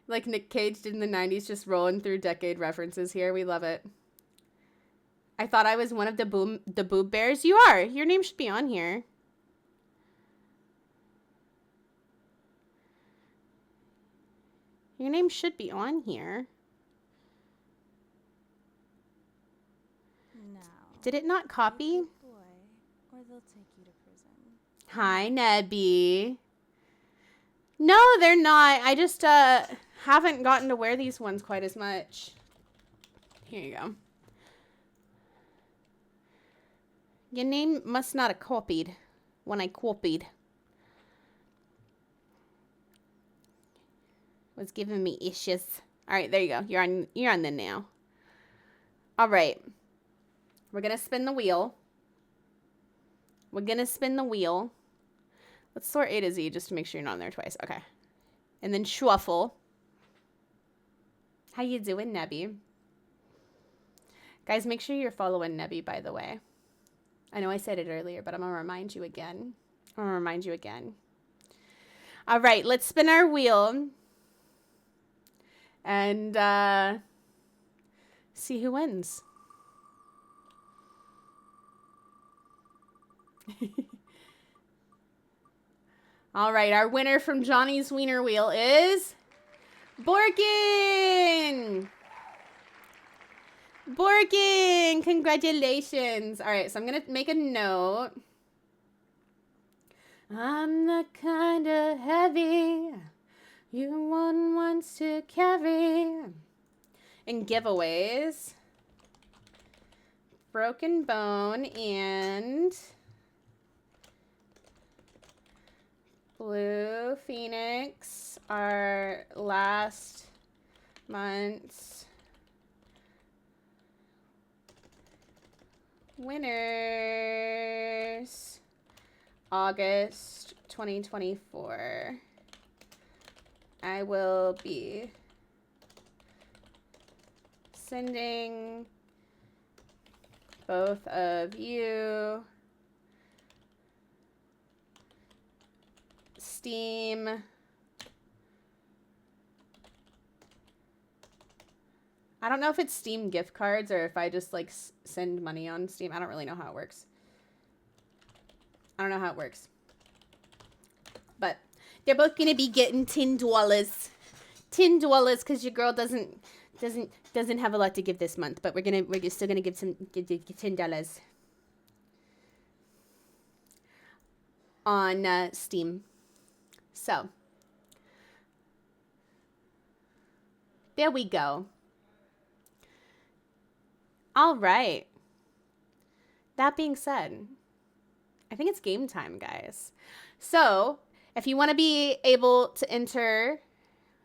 Like Nick Cage did in the 90s, just rolling through decade references here. We love it. I thought I was one of the boob bears. You are. Your name should be on here. Your name should be on here. No. Did it not copy? Boy, or they'll take you to prison. Hi, Nebby. No, they're not. I just haven't gotten to wear these ones quite as much. Here you go. Your name must not have copied when I copied. Was giving me issues. All right, there you go. You're on there now. All right. We're going to spin the wheel. We're going to spin the wheel. Let's sort A to Z just to make sure you're not on there twice. Okay. And then shuffle. How you doing, Nebby? Guys, make sure you're following Nebby, by the way. I know I said it earlier, but I'm going to remind you again. All right, let's spin our wheel. And see who wins. All right, our winner from Johnny's Wiener Wheel is Borkin. Borkin, congratulations. All right, so I'm going to make a note. I'm the kind of heavy you wants to carry. And giveaways. Broken Bone and Blue Phoenix are last month's winners. August 2024. I will be sending both of you Steam. I don't know if it's Steam gift cards or if I just like send money on Steam. I don't really know how it works. But they're both gonna be getting $10. $10 because your girl doesn't have a lot to give this month, but we're still gonna give $10 on Steam. So there we go. All right. That being said, I think it's game time, guys. So if you want to be able to enter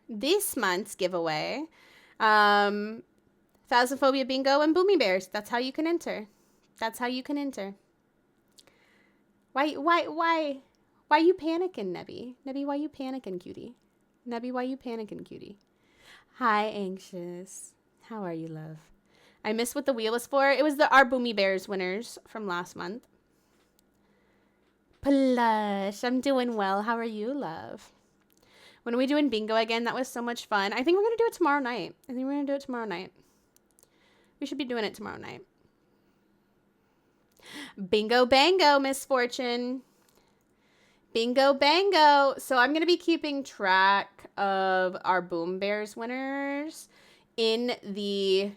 this month's giveaway, Phasmophobia Bingo and Boomy Bears, that's how you can enter. Why you panicking, Nebby? Nebby, why you panicking, cutie? Hi, Anxious. How are you, love? I missed what the wheel was for. It was our Boomy Bears winners from last month. Plush, I'm doing well. How are you, love? When are we doing bingo again? That was so much fun. I think we're going to do it tomorrow night. We should be doing it tomorrow night. Bingo bango, Miss Fortune. Bingo bango. So I'm going to be keeping track of our Boom Bears winners in the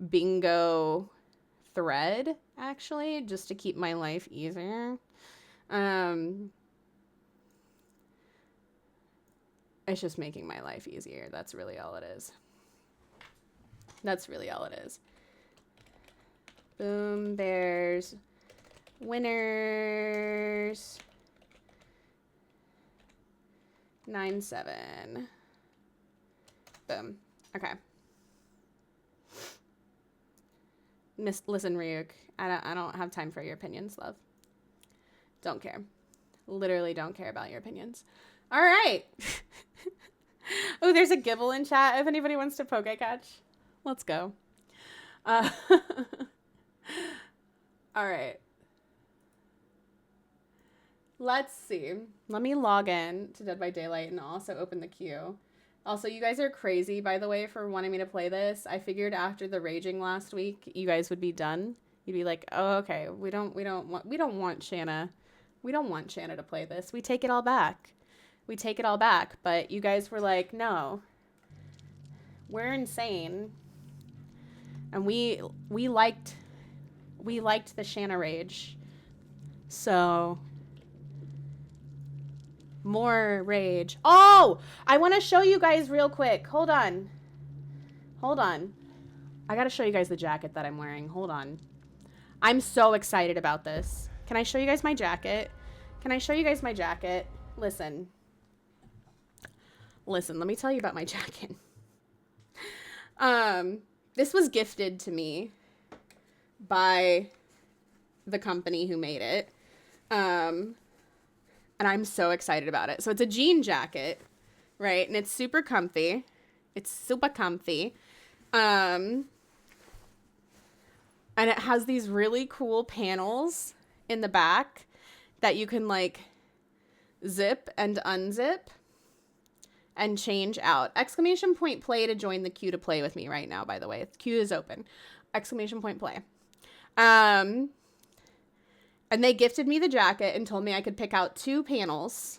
bingo thread, actually, just to keep my life easier. It's just making my life easier. That's really all it is. Boom Bears winners 9-7. Boom. Okay. Listen, Ryuk, I don't have time for your opinions, love. Don't care. Literally don't care about your opinions. All right. Oh, there's a gibble in chat if anybody wants to poke catch. Let's go. All right. Let's see. Let me log in to Dead by Daylight and also open the queue. Also, you guys are crazy, by the way, for wanting me to play this. I figured after the raging last week, you guys would be done. You'd be like, "Oh, okay. We don't want Shana. We don't want Shana to play this. We take it all back. We take it all back." But you guys were like, "No. We're insane." And we liked the Shana rage. So more rage. Oh, I want to show you guys real quick. Hold on. I got to show you guys the jacket that I'm wearing. Hold on. I'm so excited about this. Can I show you guys my jacket? Listen, let me tell you about my jacket. This was gifted to me by the company who made it. And I'm so excited about it. So it's a jean jacket, right? And it's super comfy. And it has these really cool panels in the back that you can like zip and unzip and change out. Exclamation point play to join the queue to play with me right now, by the way. The queue is open. Exclamation point play. And they gifted me the jacket and told me I could pick out 2 panels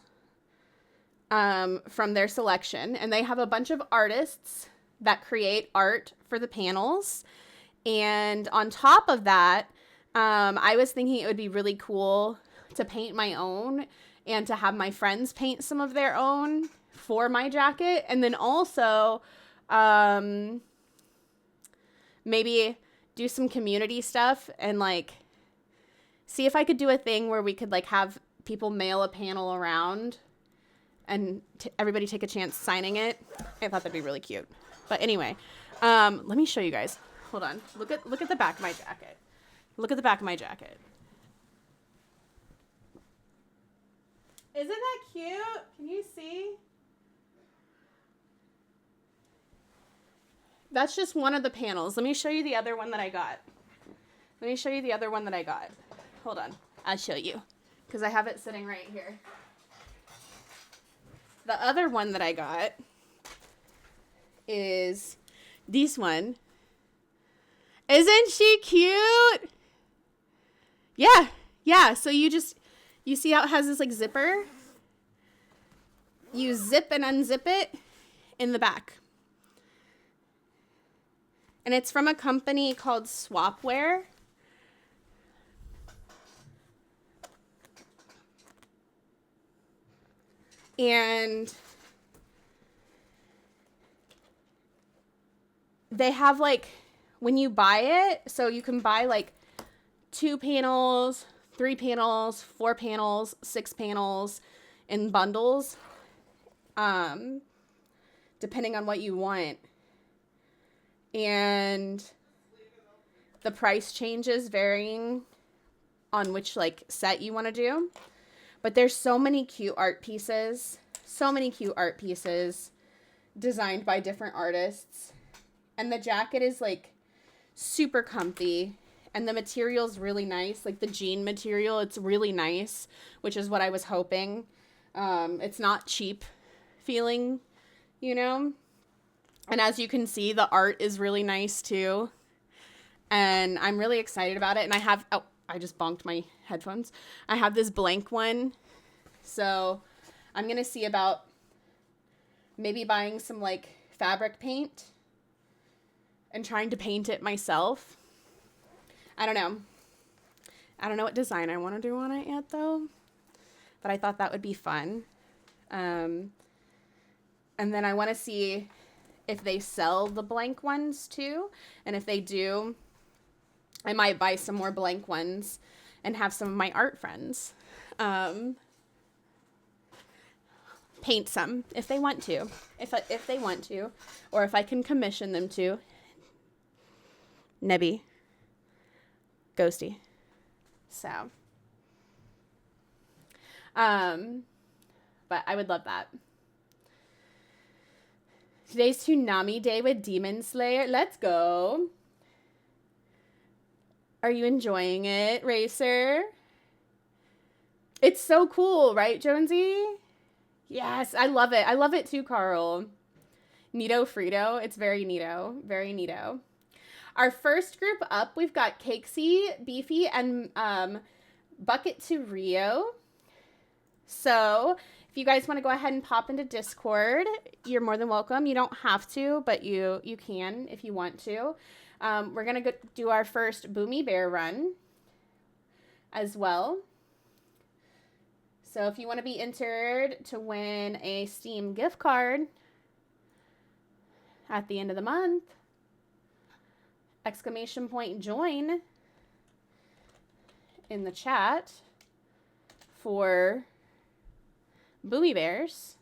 from their selection. And they have a bunch of artists that create art for the panels. And on top of that, I was thinking it would be really cool to paint my own and to have my friends paint some of their own for my jacket. And then also maybe do some community stuff and like see if I could do a thing where we could like have people mail a panel around and everybody take a chance signing it. I thought that'd be really cute. But anyway, let me show you guys. Hold on. Look at the back of my jacket. Look at the back of my jacket. Isn't that cute? Can you see? That's just one of the panels. Let me show you the other one that I got. Hold on. I'll show you. Because I have it sitting right here. The other one that I got is this one. Isn't she cute? Yeah. So you see how it has this like zipper? You zip and unzip it in the back. And it's from a company called Swapware. And they have like, when you buy it, so you can buy like 2 panels, 3 panels, 4 panels, 6 panels in bundles, depending on what you want. And the price changes varying on which like set you want to do. But there's so many cute art pieces designed by different artists. And the jacket is like super comfy and the material's really nice. Like the jean material, it's really nice, which is what I was hoping. It's not cheap feeling, you know? And as you can see, the art is really nice too. And I'm really excited about it. And I just bonked my headphones. I have this blank one. So I'm going to see about maybe buying some like fabric paint and trying to paint it myself. I don't know what design I want to do on it yet though. But I thought that would be fun. And then I want to see if they sell the blank ones too. And if they do, I might buy some more blank ones and have some of my art friends paint some if they want to. If they want to. Or if I can commission them to. Nebby. Ghosty. So. But I would love that. Today's Tsunami Day with Demon Slayer. Let's go. Are you enjoying it, Racer? It's so cool, right, Jonesy? Yes, I love it. I love it too, Carl. Neato Frito. It's very neato. Very neato. Our first group up, we've got Cakesy, Beefy, and Bucket to Rio. So if you guys want to go ahead and pop into Discord, you're more than welcome. You don't have to, but you can if you want to. We're going to do our first Boomy Bear run as well. So if you want to be entered to win a Steam gift card at the end of the month, exclamation point join in the chat for Boomy Bears.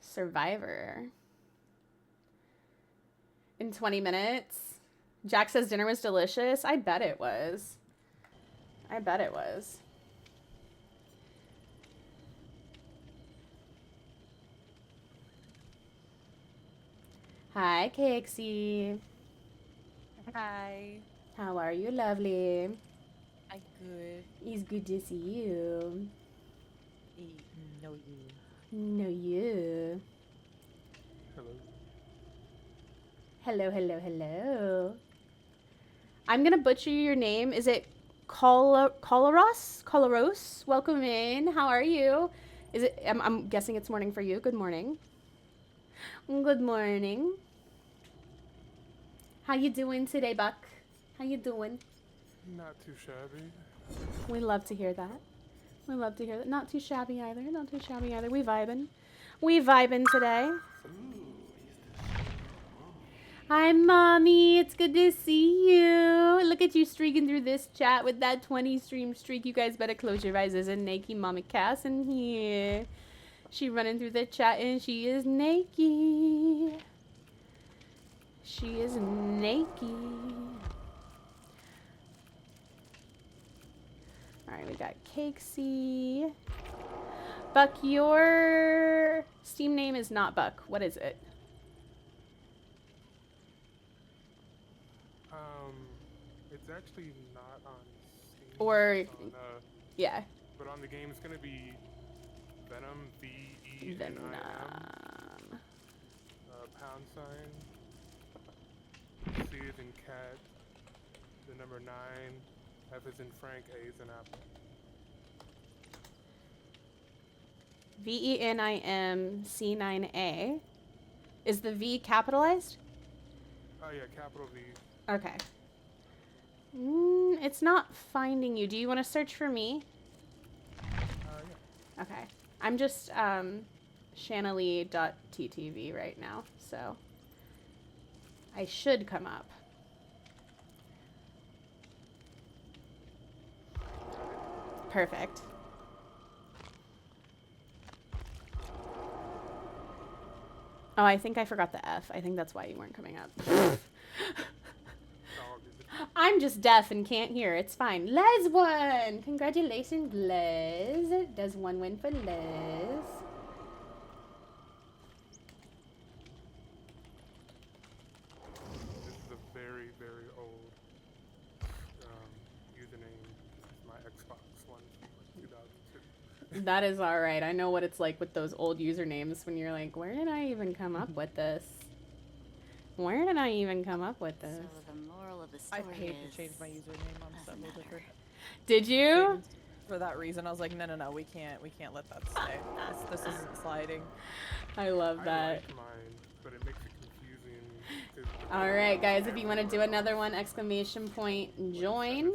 Survivor. In 20 minutes. Jack says dinner was delicious. I bet it was. I bet it was. Hi, Cakesy. Hi. How are you, lovely? I good. It's good to see you. No you. No, you. Hello. Hello, hello, hello. I'm gonna butcher your name. Is it Coloros? Coloros? Welcome in. How are you? Is it? I'm guessing it's morning for you. Good morning. Good morning. How you doing today, Buck? How you doing? Not too shabby. We love to hear that. We love to hear that. Not too shabby either. Not too shabby either. We vibing. We vibing today. Hi, Mommy. It's good to see you. Look at you streaking through this chat with that 20 stream streak. You guys better close your eyes. There's a naked Mommy Cass in here. She running through the chat and she is naked. She is naked. Alright, we got Cakesy. Buck, your Steam name is not Buck. What is it? It's actually not on Steam. Or, It's on, yeah. but on the game, it's gonna be Venom, VENIM, Venom. pound sign, C is in cat, the number 9, F is in Frank, A is in apple. VENIMC9A. Is the V capitalized? Oh yeah, capital V. Okay. It's not finding you. Do you want to search for me? Yeah. Okay. I'm just shanaleigh.ttv right now, so I should come up. Perfect. Oh, I think I forgot the F. I think that's why you weren't coming up. I'm just deaf and can't hear. It's fine. Les won! Congratulations, Les. Does one win for Les? This is a very, very old username. It's my Xbox one from like 2002. That is alright. I know what it's like with those old usernames when you're like, where did I even come up with this? Where did I even come up with this? So the moral of the story I paid is, to change my username on doesn't Subway matter. Did you? For that reason, I was like, no, we can't let that stay. This isn't sliding. I love I that. like mine, but it makes it confusing. 'cause Alright, guys, if you want to do another one, exclamation point join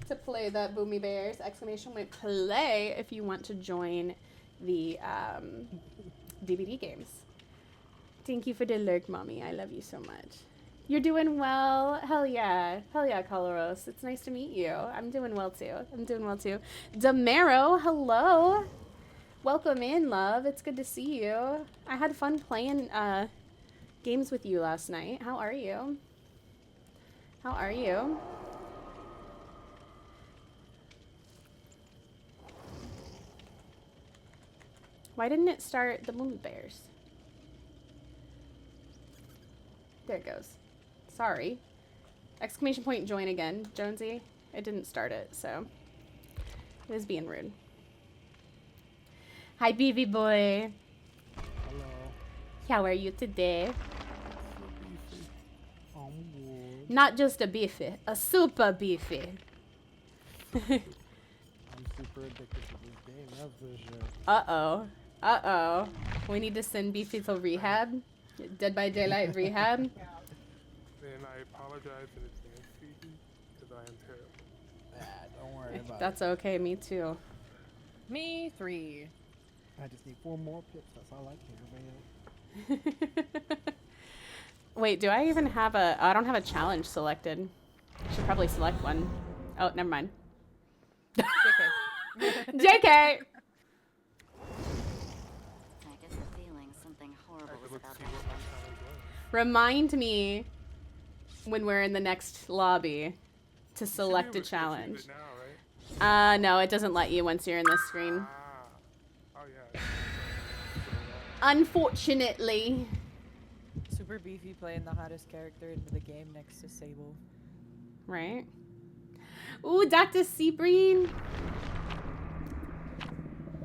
to play the Boomy Bears. Exclamation point play if you want to join the DVD games. Thank you for the lurk, Mommy. I love you so much. You're doing well. Hell yeah. Hell yeah, Coloros. It's nice to meet you. I'm doing well too. Damaro, hello. Welcome in, love. It's good to see you. I had fun playing games with you last night. How are you? How are you? Why didn't it start the Boomy Bears? There it goes. Sorry. Exclamation point join again, Jonesy. It didn't start it, so it was being rude. Hi, BB boy. Hello. How are you today? I'm good. Not just a beefy, a super beefy. I'm super addicted to this game, that's for sure. Uh-oh. Uh-oh. We need to send Beefy to rehab. Dead by Daylight rehab. And I apologize in advance, Phoebe, because I am terrible. Don't worry about That's okay, me too. Me 3. it. I just need 4 more pips, that's all I care about. Wait, do I even have a... I don't have a challenge selected. I should probably select one. Oh, never mind. JK. JK! I get the feeling something I horrible have is to look to about see to what happen. my challenge was. Remind me when we're in the next lobby to You should select be a able to choose challenge. it now, right? No, it doesn't let you once you're in this screen. Ah. Oh, yeah. Unfortunately. Super beefy playing the hottest character into the game next to Sable. Right? Ooh, Dr. Seabreen.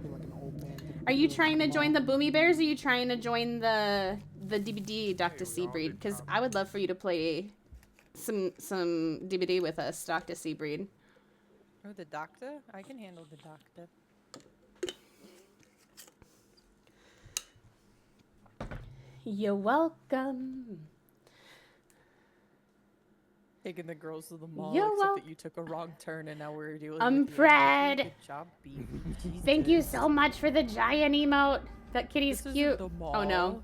Feel like an old man. Are you trying to join the Boomy Bears or are you trying to join the DBD, Dr. Hey, we all Seabreed? did Because comment. I would love for you to play some DBD with us, Dr. Seabreed. Oh, the doctor? I can handle the doctor. You're welcome. Taking the girls to the mall, You're except that you took a wrong turn and now we're dealing I'm with you. Fred. Good job, beefy. Thank you Jesus. so much for the giant emote. That kitty's This isn't cute. the Oh no. mall.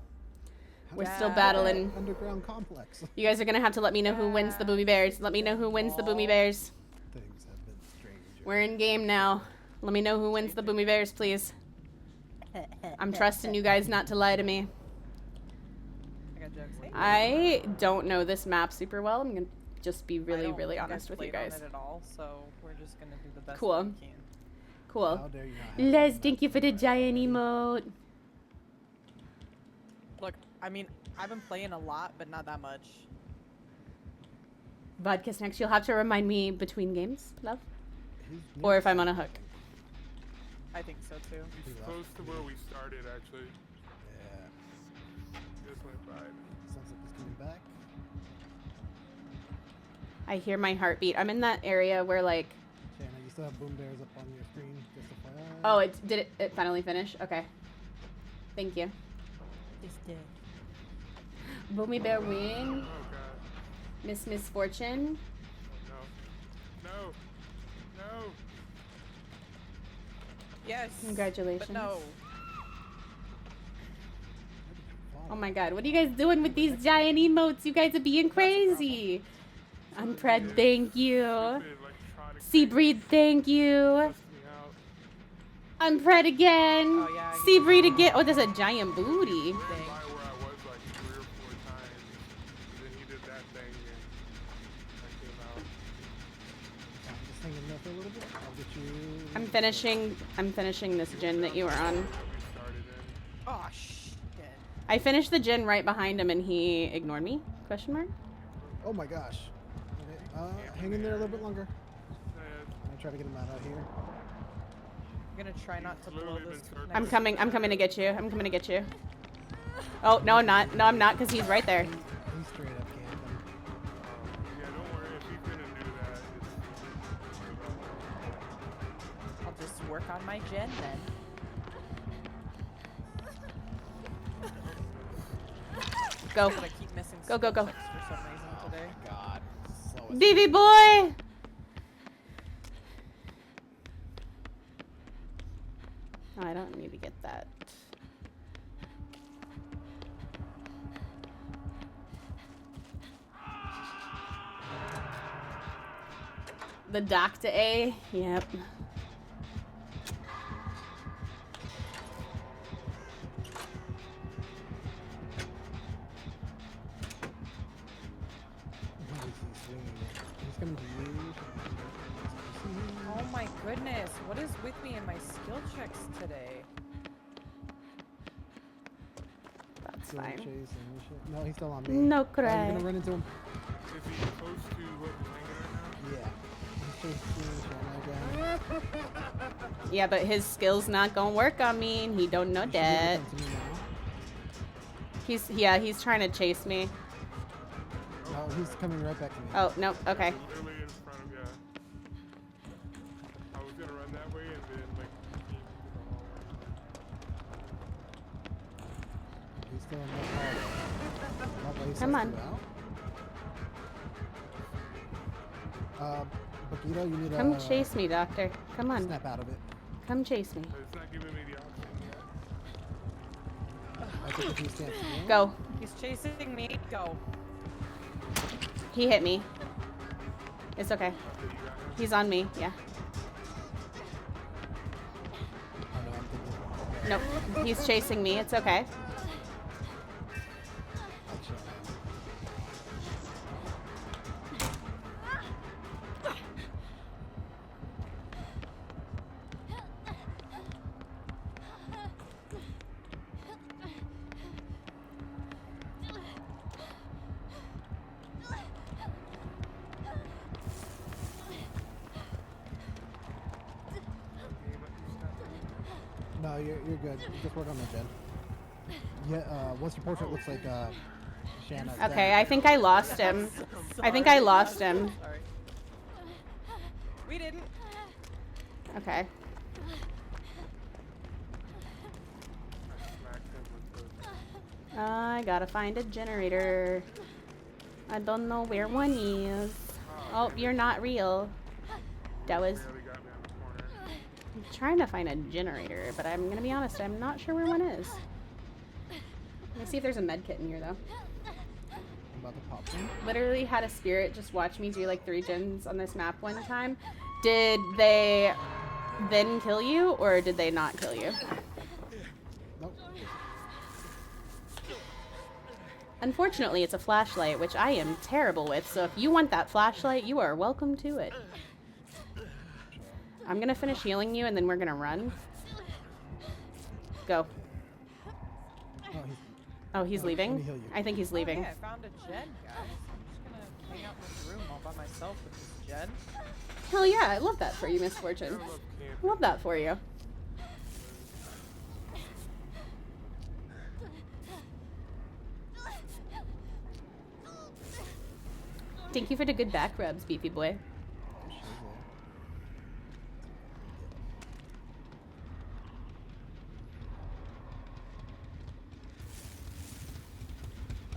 We're Yeah. still battling. Underground complex. You guys are gonna have to let me know who wins the Boomy Bears. Let me know who wins the Boomy Bears. Things have been strange. We're in game now. Let me know who wins the Boomy Bears, please. I'm trusting you guys not to lie to me. I got jokes. Hey, I don't know this map super well. I'm gonna just be I really, don't really think I've honest with you played on guys. it at all, so we're just gonna do the best Cool. that we can. Cool. How dare you not have Les, that thank you for the giant emote. Look, I mean, I've been playing a lot, but not that much. Vodka snacks, you'll have to remind me between games, love. His Or if music I'm on a sounds hook. like- I think so too. He's close to where we started, actually. Yeah. Just went by. Sounds like he's coming back. I hear my heartbeat. I'm in that area where like, Shana, you still have boom bears up on your screen. Just FYI. oh, it finally finish? Okay. Thank you. It's dead. Boomy Bear win. Oh, God. Miss Misfortune. No. No. No. Yes. Congratulations. But no. Oh my god, what are you guys doing with these giant emotes? You guys are being crazy. Unpred, thank you. Stupid electronic Seabreed, thank you. thing stressed me out. Unpred again. Oh, yeah, I Seabreed again. Oh, there's a giant booty. By where I was like 3 or 4 times. And then he did that thing and I came out. I'm just hanging there for a little bit. I'll get you. I'm finishing this gen that you were on. That we started in. Oh shit. I finished the gen right behind him and he ignored me? Question mark? Oh my gosh. Okay. Hang in there a little bit longer. Yeah, I'm gonna try to get him out here. I'm gonna try not to blow literally this. been searching. I'm coming to get you. I'm coming to get you. Oh, no, I'm not. No, I'm not, because he's right there. He's straight up camping. Yeah, don't worry. If he's gonna do that, I'll just work on my gen then. Go. But I keep missing Go, go, go. skill checks for some reason today. God. So BB boy! Oh, I don't need to get that. The Dr. A? Yep. He's coming to you. Oh my goodness, what is with me and my skill checks today? That's still fine. chasing and shit. No, he's still on me. No Oh, you're cry. gonna run into him. Is he close to what we're hanging right now? Yeah. He's chasing Shana again. Yeah, but his skill's not gonna work on me, and he don't know You should be able to that. come to me now. He's trying to chase me. Oh, he's coming right back to me. Oh, no, okay. Literally in front of you. I was gonna run that way and then like came into the hallway. He's still in that hallway. That way Come says on. you out. Bakito, you need Come to chase me, doctor. Come on. snap out of it. Come chase me. But it's not giving me the option yet. I think if he stands still. Go. He's chasing me. Go. He hit me. It's okay. Okay, you got him. He's on me. Yeah. Oh no, I'm thinking. Nope. He's chasing me. It's okay. Actually, no, you're good. Just work on the gen. Yeah, once your portrait looks like Shana. Okay, I think I lost him. I think I lost him. Sorry. We didn't. Okay. Smacked him with the I gotta find a generator. I don't know where one is. Oh, you're not real. That was... barely got me on the corner. I'm trying to find a generator, but I'm gonna be honest, I'm not sure where one is. Let me see if there's a med kit in here, though. I'm about to pop one. Literally had a spirit just watch me do like 3 gens on this map one time. Did they then kill you, or did they not kill you? Nope. Unfortunately, it's a flashlight, which I am terrible with, so if you want that flashlight, you are welcome to it. I'm gonna finish healing you, and then we're gonna run. Go. Oh, he's Oh, he's let me leaving? heal you. I think he's leaving. Hey, I found a gen, guys. I'm just gonna hang out in this room all by myself with this gen. Hell yeah, I love that for you, Misfortune. I love camping. Love that for you. Thank you for the good back rubs, beefy boy.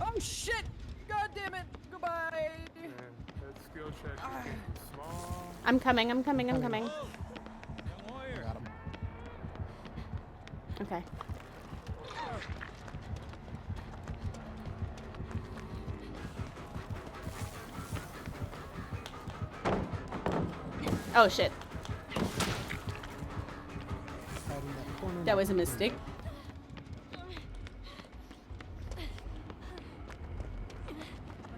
Oh shit! God damn it! Goodbye! Man, that skill check is getting small. I'm coming, I'm coming, I'm coming. I got him. Okay. Oh shit. Hiding in that corner. That was a mistake.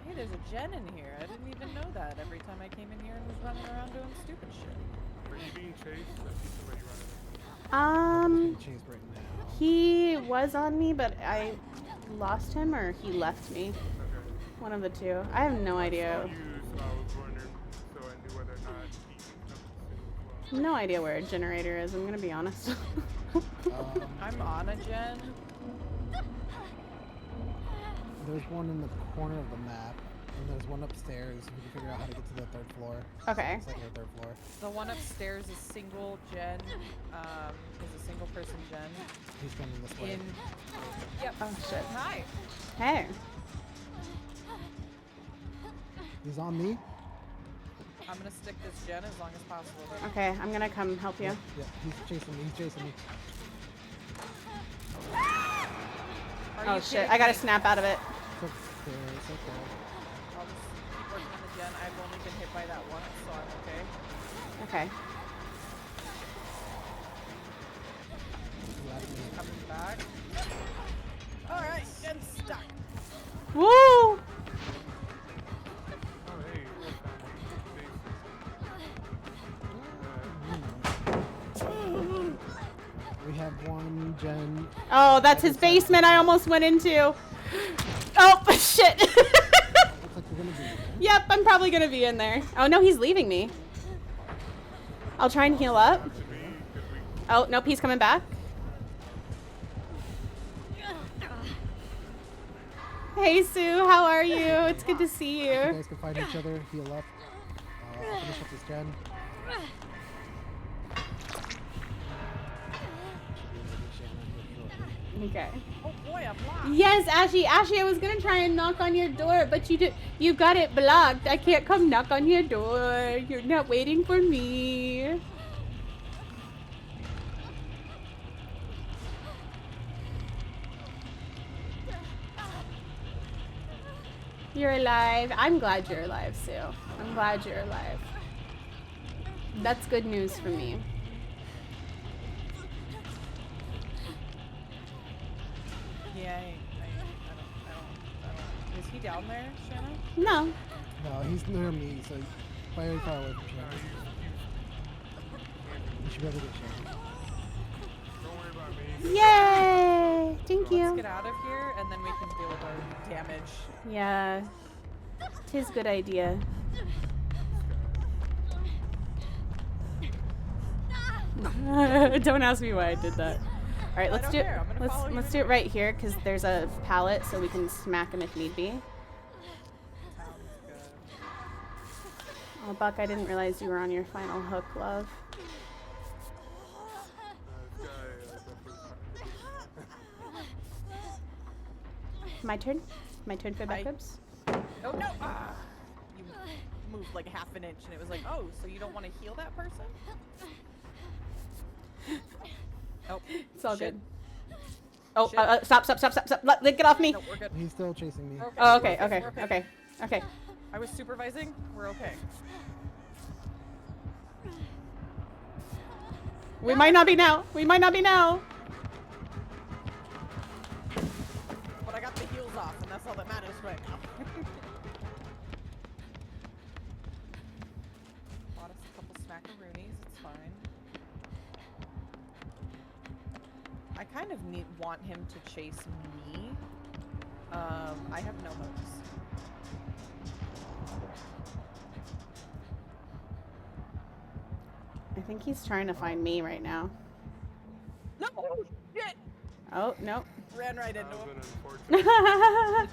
Hey, there's a gen in here. I didn't even know that. Every time I came in here and was running around doing stupid shit. Are you being chased? I see somebody running. Getting chased right now. He was on me, but I lost him, or he left me. Okay. One of the two. I have no idea. I was wondering, so I knew whether or not he could come as well. No idea where a generator is, I'm gonna be honest. I'm on a gen. There's one in the corner of the map, and there's one upstairs. We can figure out how to get to the 3rd floor. Okay. Second or 3rd floor. The one upstairs is single gen. Is a single person gen. He's coming this way. In. Yep. Oh shit. Hi. Hey. He's on me. I'm gonna stick this gen as long as possible. Though. Okay, I'm gonna come help you. Yeah, he's chasing me. He's chasing me. Are Oh you shit, kidding I gotta me? snap out of it. It's okay. It's okay. I'll just keep working on the gen. I've only been hit by that once, so I'm okay. Okay. Let me. Coming back. Alright, gen's stuck. Woo! Oh, hey, We have one gen then Oh, that's his basement I almost went into. Oh, shit. looks like you're gonna be there. Yep, I'm probably gonna be in there. Oh, no, he's leaving me. I'll try and heal up. Oh, nope, he's coming back. Hey, Sue, how are you? It's good to see You you. guys can find each other, heal up. I'll finish up this gen. Okay. Oh boy, I'm lost. Yes, Ashy, I was gonna try and knock on your door, but you got it blocked. I can't come knock on your door. You're not waiting for me. You're alive. I'm glad you're alive, Sue. I'm glad you're alive. That's good news for me. Yeah, I don't. Is he down there, Shanna? No. No, he's near me, so very far away from Shannon. You should be able to get Shannon. Don't worry about me. Yay! Thank Let's you. get out of here, and then we can deal with our damage. Yeah. Tis good idea. Don't ask me why I did that. All right, let's don't do it. care. I'm gonna follow you Let's do it right here because there's a pallet, so we can smack him if need be. Sounds good. Oh, Buck, I didn't realize you were on your final hook, love. This guy definitely. My turn. My turn for backups. Oh no! Ah, you moved like half an inch, and it was like, oh, so you don't want to heal that person? Oh, It's all shit. good. Oh, Shit. stop! Get off me! No, we're good. He's still chasing me. Oh, we're okay. I was supervising. We're okay. We might not be now. But I got the heals off, and that's all that matters right now. Bought us a couple smackaroonies. It's fine. I kind of want him to chase me. I have no hopes. I think he's trying to find me right now. No! Shit! Oh, no. Ran right into That was him. an unfortunate.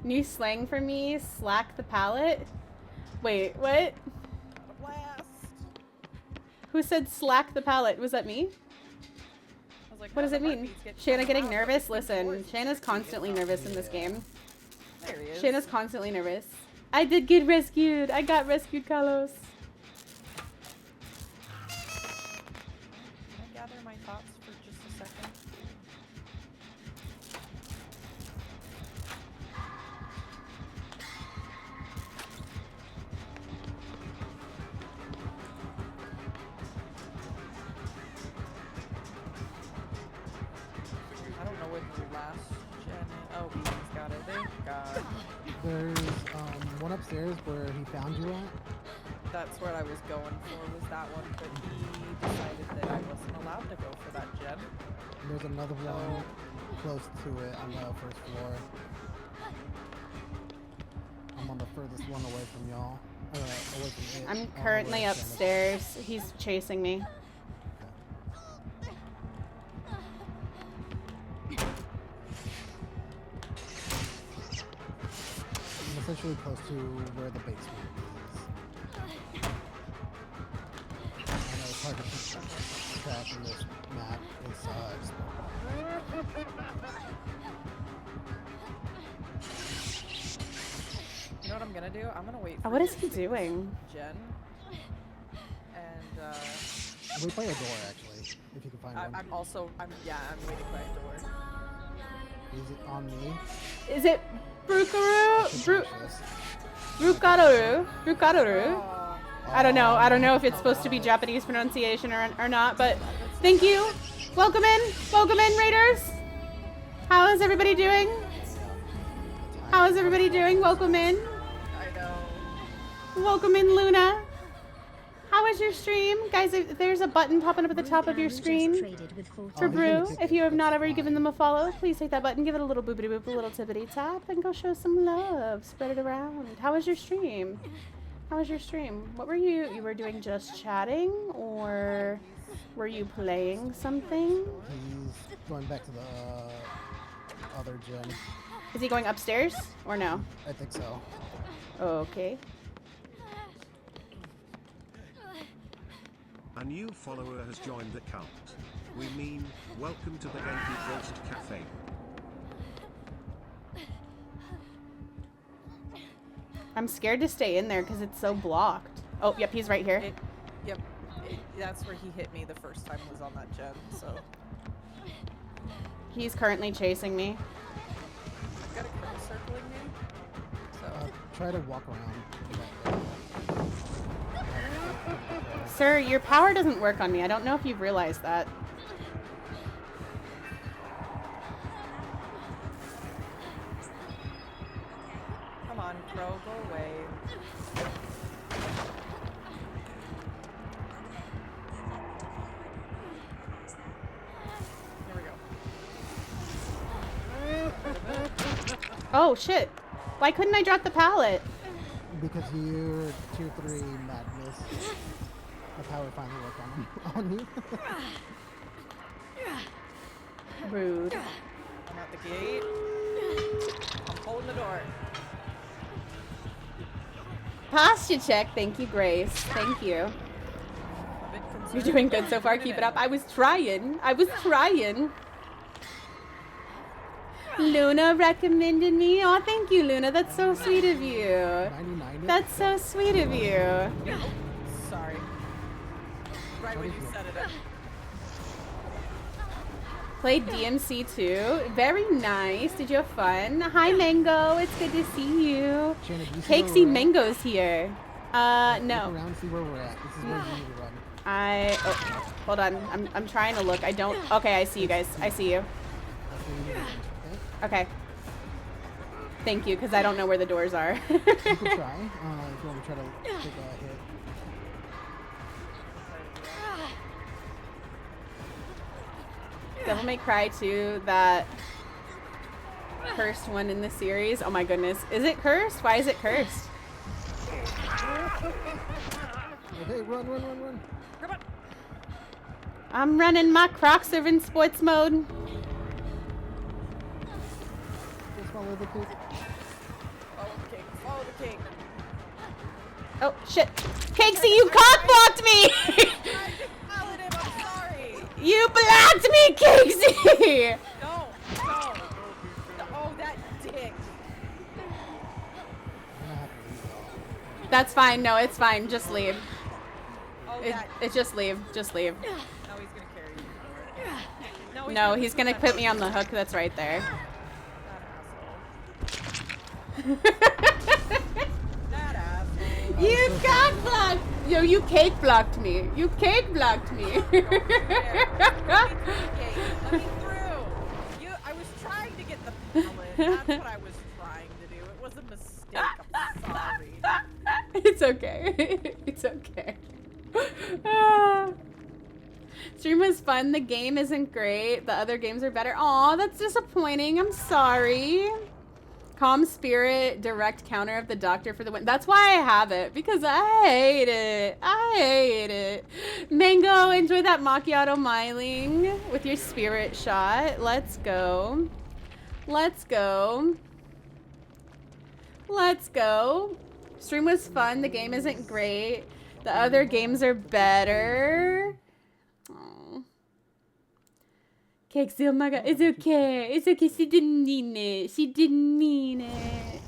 New slang for me, slack the pallet. Wait, what? A blast! Who said slack the pallet? Was that me? I was like, What does "Oh, it the mean? heartbeats get Shanna shut getting down, but nervous? it's Listen, worse. Shanna's constantly nervous in this game. There he is. Shanna's constantly nervous. I did get rescued. I got rescued, Carlos. Can I gather my thoughts for just a second? I don't know what the last gen. Oh, he's got it. Thank God. There's one upstairs where he found you at. That's what I was going for. Was that one? But he decided that I wasn't allowed to go for that gen. And there's another one close to it on the first floor. I'm on the furthest one away from y'all. Away from it. I'm where currently Shanna's- upstairs. He's chasing me. I'm essentially close to where the basement is. I know it's hard to keep track in this map. It's You know what I'm gonna do? I'm gonna wait. Oh, For what you is to he fix doing? Gen. And wait by a door actually, if you can find one. I'm waiting by a door. Is it on me? Is it Brukaru? Suspicious. Brukaru? I don't know. I don't know if it's supposed to be Japanese pronunciation or not, but thank you. Welcome in, Raiders. How is everybody doing? Welcome in. I know. Welcome in, Luna. How was your stream? Guys, there's a button popping up at the top of your screen for Brew. If you have not already given them a follow, please take that button, give it a little boopity boop, a little tippity tap, and go show some love. Spread it around. How was your stream? How was your stream? What were you? You were doing just chatting, or were you playing something? He's going back to the other gen. Is he going upstairs or no? I think so. Okay. A new follower has joined the cult. We mean, welcome to the Genki Ghost Cafe. I'm scared to stay in there because it's so blocked. Oh, yep, he's right here. That's where he hit me the first time was on that gen, so. He's currently chasing me. I've got a crow circling me, so. Try to walk around. Sir, your power doesn't work on me. I don't know if you've realized that. Come on, crow, go away. There we go. Oh, shit. Why couldn't I drop the pallet? Because you're tier 3 madness. The power finally worked on you. Rude. I'm at the gate. I'm holding the door. Posture check. Thank you, Grace. Thank you. A bit concerned. You're doing good so far. Keep it up. I was trying. I was trying. Luna recommended me. Oh, thank you, Luna. That's so sweet of you. 99. That's so sweet of you. Sorry. Right when you said it. Played DMC too. Very nice. Did you have fun? Hi, Mango. It's good to see you. Shanna, do you see where Cakesy we're at? Mango's here. Look No. around, see where we're at. This is where you need to run. Oh, hold on. I'm trying to look. I don't. Okay, I see you guys. I see you. That's where you need to run. Okay. Thank you, because I don't know where the doors are. You can try. If you want to try to take a hit. Devil May Cry 2, that cursed one in the series. Oh my goodness. Is it cursed? Why is it cursed? Okay, run. I'm running my Crocs are in sports mode. Just follow the cake. Follow the cake. Oh, shit. Cakesy, you cock-blocked me! I followed him, I'm sorry. You blocked me, Cakesy! No. Oh, that dick. I'm gonna have to leave though. That's fine. No, it's fine. Just leave. Oh, It's just leave. Just leave. No, he's gonna carry you. No, he's gonna put me on the hook that's right there. That asshole. You cock blocked! Yo, you cake blocked me. You cake blocked me. Let me through. I was trying to get the pallet. That's what I was trying to do. It was a mistake. I'm sorry. It's okay. It's okay. Ah. Stream was fun. The game isn't great. The other games are better. Aw, that's disappointing. I'm sorry. Calm Spirit, direct counter of the Doctor for the win. That's why I have it, because I hate it. I hate it. Mango, enjoy that macchiato miling with your spirit shot. Let's go. Let's go. Let's go. Stream was fun. The game isn't great. The other games are better. Aww. Cakesy, oh my god, it's okay. It's okay, she didn't mean it. She didn't mean it.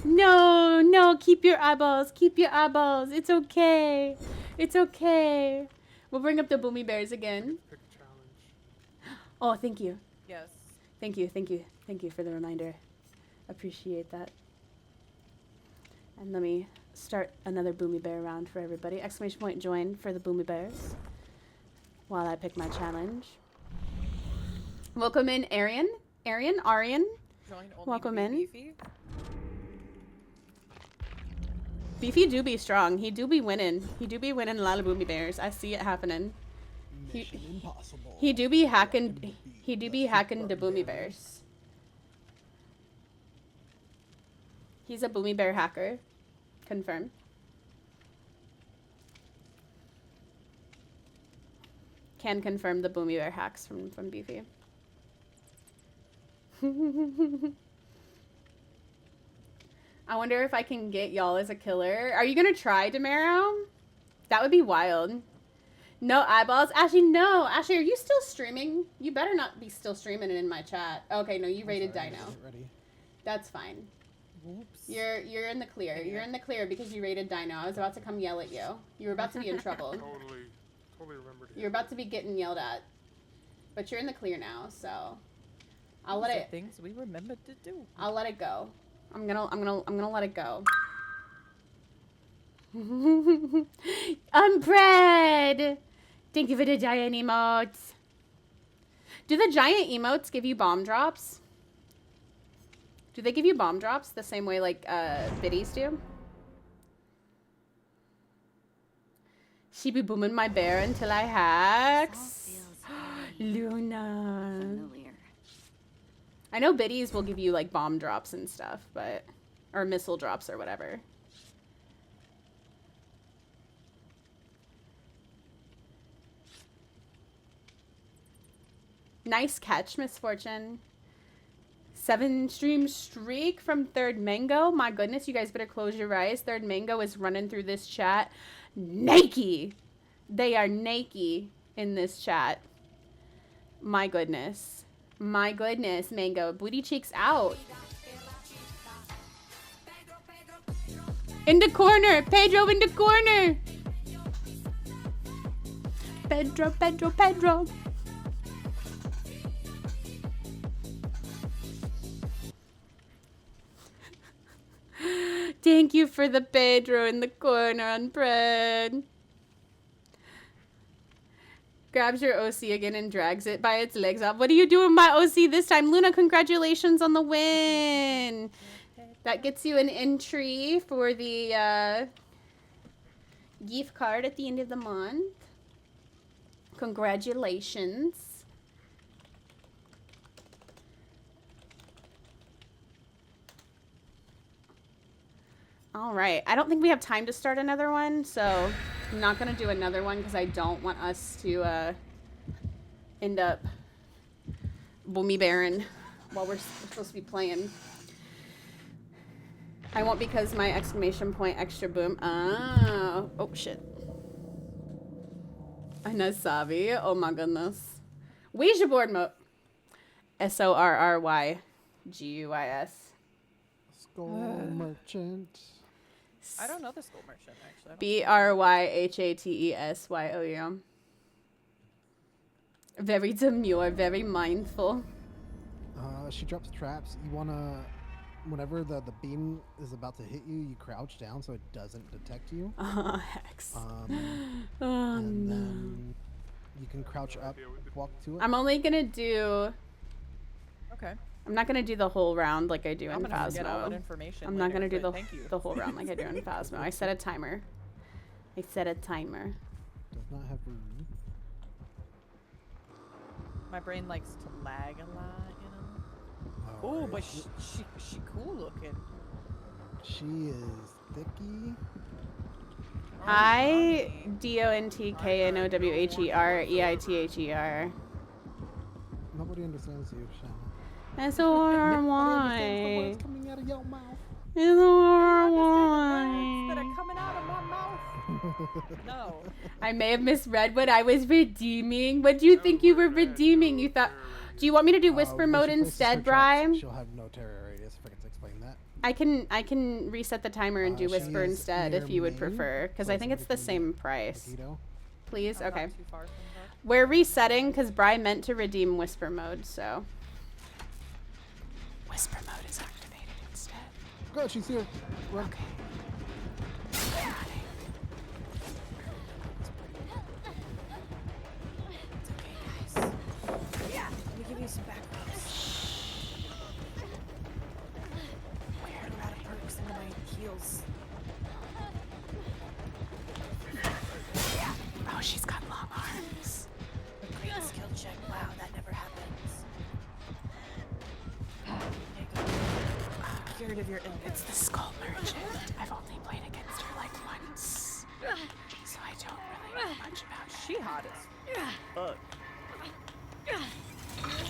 No, keep your eyeballs. Keep your eyeballs. It's okay. It's okay. We'll bring up the Boomy Bears again. Pick a challenge. Oh, thank you. Yes. Thank you for the reminder. Appreciate that. And let me start another Boomy Bear round for everybody. Exclamation point join for the Boomy Bears while I pick my challenge. Welcome in, Arian. Arian. Join only Welcome to be in. beefy. Beefy do be strong. He do be winning. He do be winning a lot of boomy bears. I see it happening. Mission impossible. He do be hacking. He do be hacking the boomy bears. He's a boomy bear hacker. Confirmed. Can confirm the boomy bear hacks from Beefy. I wonder if I can get y'all as a killer. Are you gonna try, Demaro? That would be wild. No eyeballs? Ashley, no. Ashley, are you still streaming? You better not be still streaming it in my chat. Okay, no, you rated Sorry, Dino. get ready. That's fine. Whoops. You're in the clear. You're in the clear because you rated Dino. I was about to come yell at you. You were about to be in trouble. Totally remembered. You're about to be getting yelled at. But you're in the clear now, so I'll let it. Things we remembered to do. I'll let it go. I'm gonna let it go. Bread. Thank you for the giant emotes. Do the giant emotes give you bomb drops? Do they give you bomb drops the same way like biddies do? She be booming my bear until I hacks. Luna. Familiar. I know biddies will give you like bomb drops and stuff, but or missile drops or whatever. Nice catch, Misfortune. 7 stream streak from Third Mango. My goodness, you guys better close your eyes. Third Mango is running through this chat naked. They are naked in this chat. My goodness. My goodness, Mango. Booty cheeks out. In the corner. Pedro in the corner. Pedro, Pedro, Pedro. Thank you for the Pedro in the corner on bread. Grabs your OC again and drags it by its legs off. What are you doing, my OC, this time? Luna, congratulations on the win. That gets you an entry for the gift card at the end of the month. Congratulations. All right. I don't think we have time to start another one, so I'm not going to do another one because I don't want us to end up boomy baron while we're supposed to be playing. I won't because my exclamation point extra boom. Oh, shit. Anasabi. Oh, my goodness. Ouija board mode. SORRYGUIS. Skull merchant. I don't know the school merchant, actually. BRYHATESYOU. Very demure, very mindful. She drops traps. You wanna, whenever the beam is about to hit you, you crouch down so it doesn't detect you. Hex. And then you can crouch up, walk to it. I'm only gonna do. Okay. I'm not gonna do the whole round like I do in gonna forget all that Phasmo. information I'm not gonna do later, but thank you. the whole round like I do in Phasmo. I set a timer. I set a timer. Does not have room. My brain likes to lag a lot, you know. Oh, Alright. but she cool looking. She is thicky. I DONTKNOWHEREITHER. Nobody understands you, Shana. That's Nobody understands the why. words coming out of your mouth. That's that why. are coming out of my mouth. No. I may have misread what I was redeeming. What do you think you were redeeming? You thought. Do you want me to do whisper When mode she places instead, her traps, Brian? She'll have no terror radius. If I can explain that. I can reset the timer and do She whisper is instead if near you would me, prefer, because so I think it's the between same price. Mosquito. Please, I'm okay. Not too far from that. We're resetting because Bri meant to redeem whisper mode, so whisper mode is activated instead. Good, she's here. Run. Okay. Yeah. Let me give you some back rubs. Weird. A lot of perks into my heels. scared of your illness. It's the Skull Merchant. I've only played against her like once, so I don't really know much about her. She hot as fuck.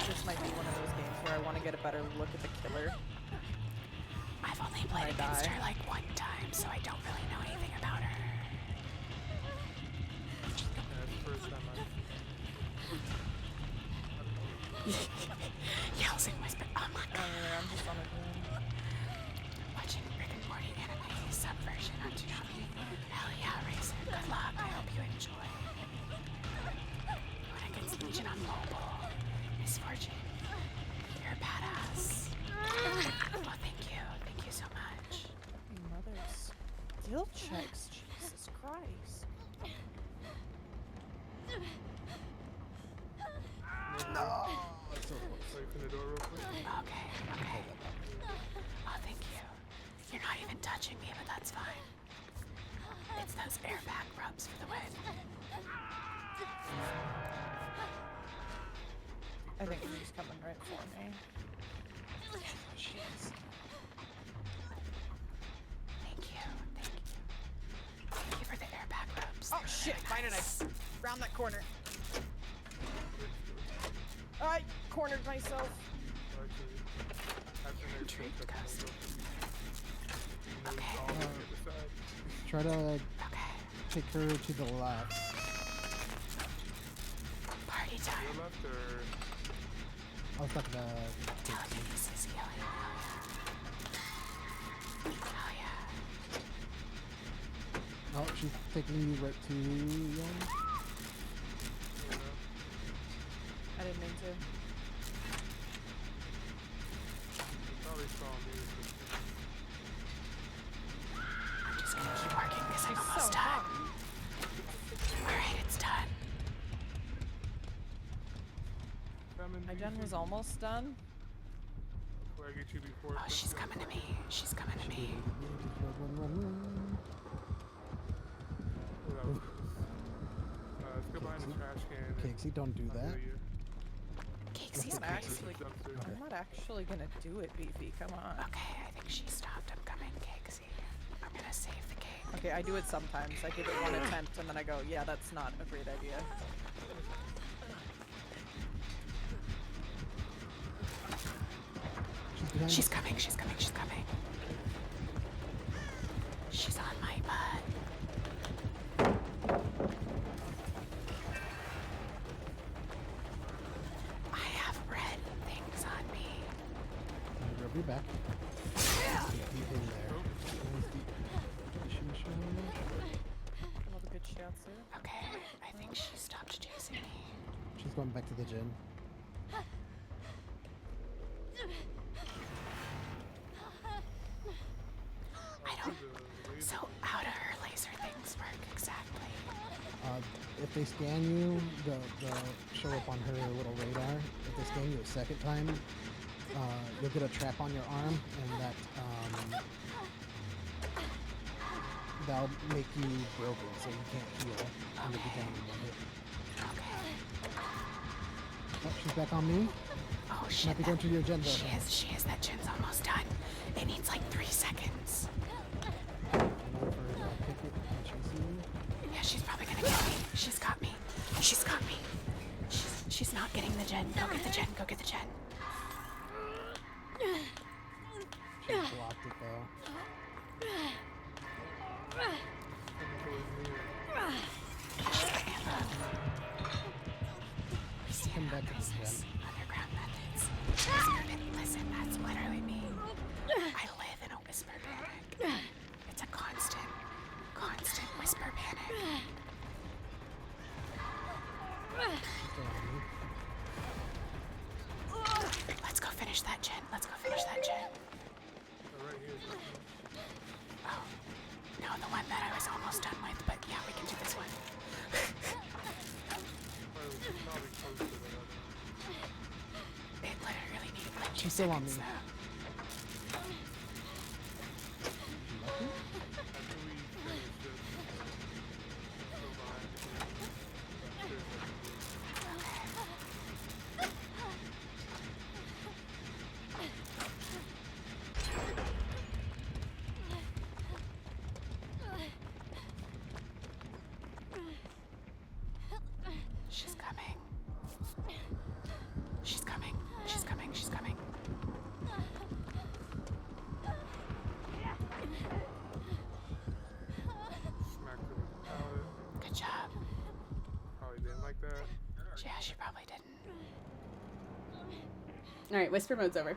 This might be one of those games where I want to get a better look at the killer. I've only played against her like one time, so I don't really know anything about her. That's the first time Yells and whispers. Oh my god. I'm just on a game. Watching Rick and Morty anime subversion on Toonami. Hell yeah, Racer. Good luck. I hope you enjoy. Going against Legion on mobile. Misfortune. You're a badass. Oh, thank you. Thank you so much. Mother's skill checks. Jesus Christ. open the door real quick. Okay. Oh, thank you. You're not even touching me, but that's fine. It's those airbag rubs for the win. I think she's coming right for me. She is. Thank you. Thank you for the airbag rubs. Oh shit! Why did I round that corner? I cornered myself. Intrigued ghost. Okay. Try to take her to the left. Party time. Your left or I was talking to Telekinesis healing. Hell yeah. Oh, she's taking you right to I didn't mean to. probably saw me. I'm just gonna keep working because I'm She's almost so done. hot. Alright, it's done. My gen was almost done. Before I get you before. Oh, she's coming to me. She's coming to me. Let's go behind the trash can. Cakesy, don't do that. Casey's I'm not crazy. actually gonna do it, Beefy. Come on. Okay, I think she stopped. I'm coming, Cakesy. I'm gonna save the cake. Okay, I do it sometimes. I give it one attempt and then I go, yeah, that's not a great idea. She's coming. She's coming. She's on my butt. I have red things on me. I'll be back. Another good shots there. Okay, I think she stopped chasing me. She's going back to the gym. So how do her laser things work exactly? If they scan you, they'll show up on her little radar. If they scan you a second time, you'll get a trap on your arm, and that'll make you broken, so you can't heal and you'll be down in 1 hit. Okay. Oh, she's back on me. Oh shit. Might be going through your agenda. She is. That gen's almost done. It needs like 3 seconds. Yeah, she's probably gonna get me. She's got me. She's not getting the gen. Go get the gen. She blocked it though. Come back to the gen. Underground methods. Listen, that's literally me. I live in a whisper panic. It's a constant whisper panic. Let's go finish that gen. Oh, no, the one that I was almost done with, but yeah, we can do this one. It literally needed like 2 She's still on me. seconds though. Yeah, she probably didn't. All right, whisper mode's over.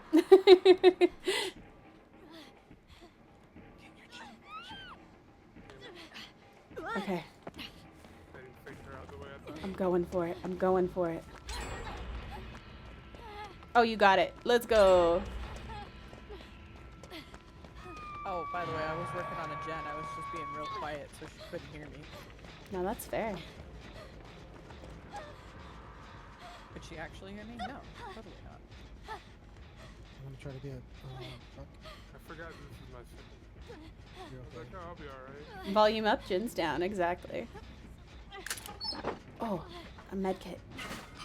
Okay. I'm going for it. I'm going for it. Oh, you got it. Let's go. Oh, by the way, I was working on a gen. I was just being real quiet so she couldn't hear me. No, that's fair. Could she actually hear me? No, totally not. I'm gonna try to get Buck. I forgot this is my second. You're I was okay. like, no, I'll be alright. Volume up, Jin's down. Exactly. Oh, a med kit.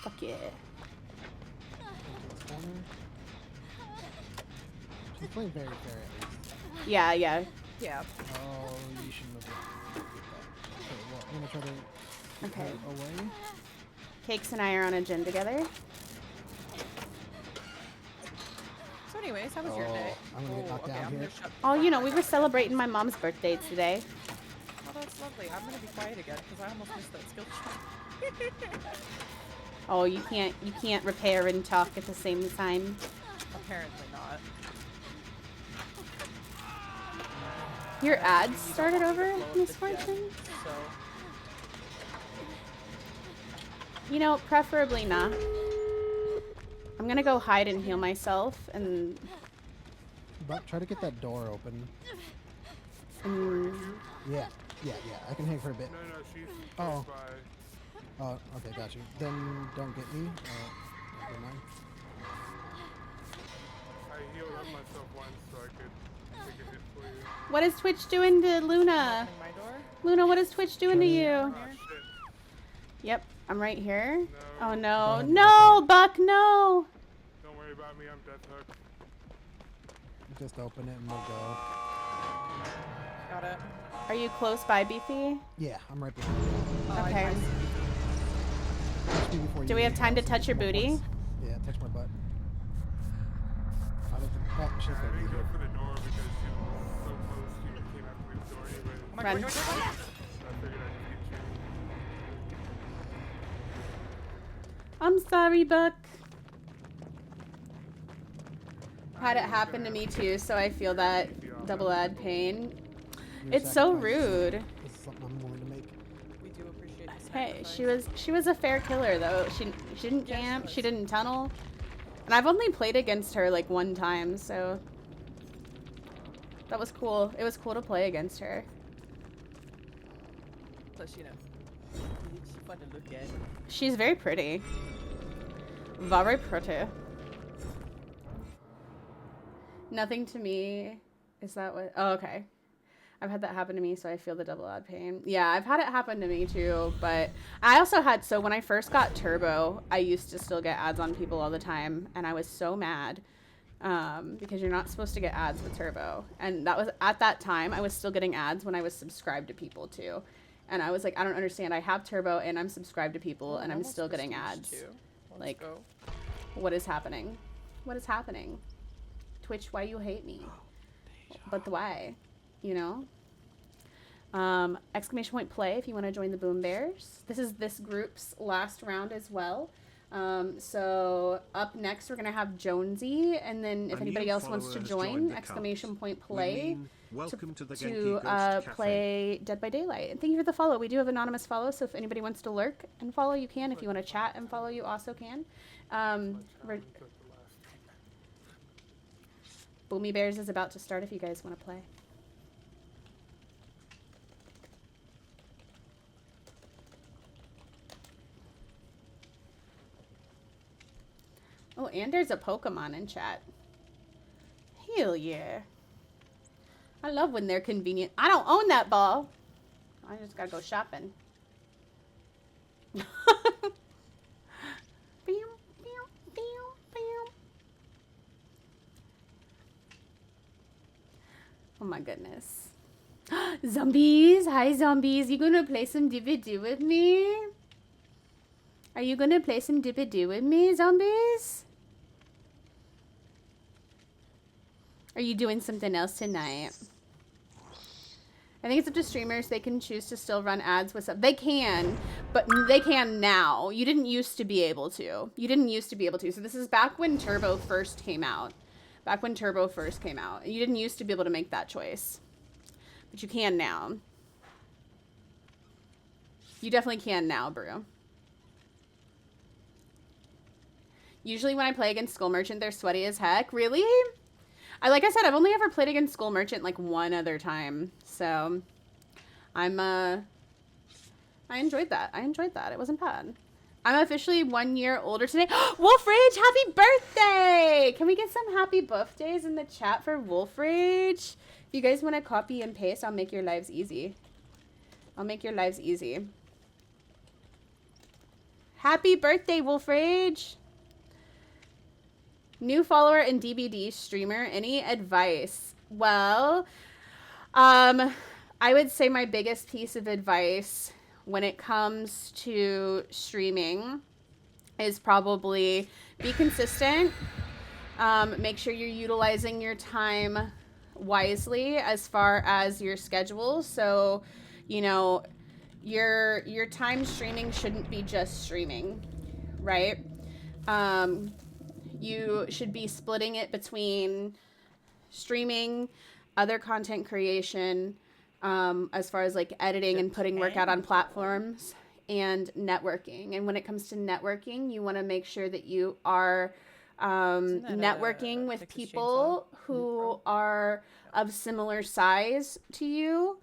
Fuck yeah. Into the corner. She's playing very fair at least. Yeah, yeah. Yeah. Oh, you shouldn't have done that. Okay, well, I'm gonna try to get Okay. her away. Cakes and I are on a gin together. So anyways, how was your day? I'm gonna get knocked down I'm here. gonna shut Oh, you know, we were celebrating my mom's birthday today. Oh, that's lovely. I'm gonna be quiet again because I almost missed that skill check. Oh, you can't repair and talk at the same time. Apparently not. Your ads You don't started want me to over, blow up Miss the Fortune? gen, So You know, preferably not. I'm gonna go hide and heal myself and Buck, try to get that door open. mm, Yeah, I can hang for a bit. No, she's Oh. close by. Oh, okay, got you. Then don't get me. Never mind. I healed up myself once so I could take a hit for you. what is Twitch doing to Luna? opening my door. Luna, what is Twitch doing to you? Ah, shit. Yep, I'm right here. No. Oh no. ahead, No, Buck, no! Don't worry about me, I'm Death Hook. Just open it and we'll go. Got it. Are you close by, Beefy? Yeah, I'm right behind you. Oh, Okay. I see. Touch me before Do you we have leave, time to I'll touch your send you more booty? points. Yeah, touch my butt. I don't think. Oh, she's I gonna didn't be go here. for the door because she was so close. She came after me the door anyway. Oh my Run. God, So I figured I'd get you. I'm sorry, Buck. Had it happen to me too, so I feel that double ad pain. Your It's so sacrifice is- rude. This is something I'm willing to make. We do appreciate the Hey, sacrifice. she was a fair killer though. She didn't Yeah, she camp, was. she didn't tunnel. And I've only played against her like one time, so that was cool. It was cool to play against her. Plus, you know, she's fun to look at. She's very pretty. Very pretty. Nothing to me. Is that what? Oh, okay. I've had that happen to me, so I feel the double ad pain. Yeah, I've had it happen to me too, but I also had, so when I first got Turbo, I used to still get ads on people all the time, and I was so mad because you're not supposed to get ads with Turbo. And that was, at that time, I was still getting ads when I was subscribed to people too. And I was like, I don't understand. I have Turbo and I'm subscribed to people and I'm Almost still getting prestige ads. too. Let's Like, go. what is happening? What is happening? Twitch, why you hate me? But why? You know? Exclamation point play if you want to join the Boom Bears. This is this group's last round as well. So up next we're gonna have Jonesy, and then if A new anybody else wants follower to has join, joined the exclamation cult. point We play mean, welcome to the Genki to Ghost Cafe. play Dead by Daylight. And thank you for the follow. We do have anonymous follow, so if anybody wants to lurk and follow, you can. If you want to chat and follow, you also can. Boomy Bears is about to start if you guys want to play. Oh, and there's a Pokemon in chat. Hell yeah. I love when they're convenient. I don't own that ball. I just gotta go shopping. Oh my goodness. Zombies! Hi zombies! You gonna play some Dibby-Doo with me? Are you gonna play some Dibby-Doo with me, zombies? Are you doing something else tonight? I think it's up to streamers. They can choose to still run ads with stuff. They can, but they can now. You didn't used to be able to. You didn't used to be able to. So this is back when Turbo first came out. Back when Turbo first came out. You didn't used to be able to make that choice. But you can now. You definitely can now, Brew. Usually when I play against Skull Merchant, they're sweaty as heck. Really? Like I said, I've only ever played against Skull Merchant like one other time. So, I enjoyed that. I enjoyed that. It wasn't bad. I'm officially 1 year older today. Wolf Rage, happy birthday! Can we get some happy birthdays in the chat for Wolf Rage? If you guys want to copy and paste, I'll make your lives easy. I'll make your lives easy. Happy birthday, Wolf Rage! New follower and DBD streamer, any advice? Well, I would say my biggest piece of advice when it comes to streaming is probably be consistent. Make sure you're utilizing your time wisely as far as your schedule. So, you know, your time streaming shouldn't be just streaming, right? You should be splitting it between streaming, other content creation, as far as like editing and putting work out on platforms, and networking. And when it comes to networking, you want to make sure that you are networking with people who are of similar size to you,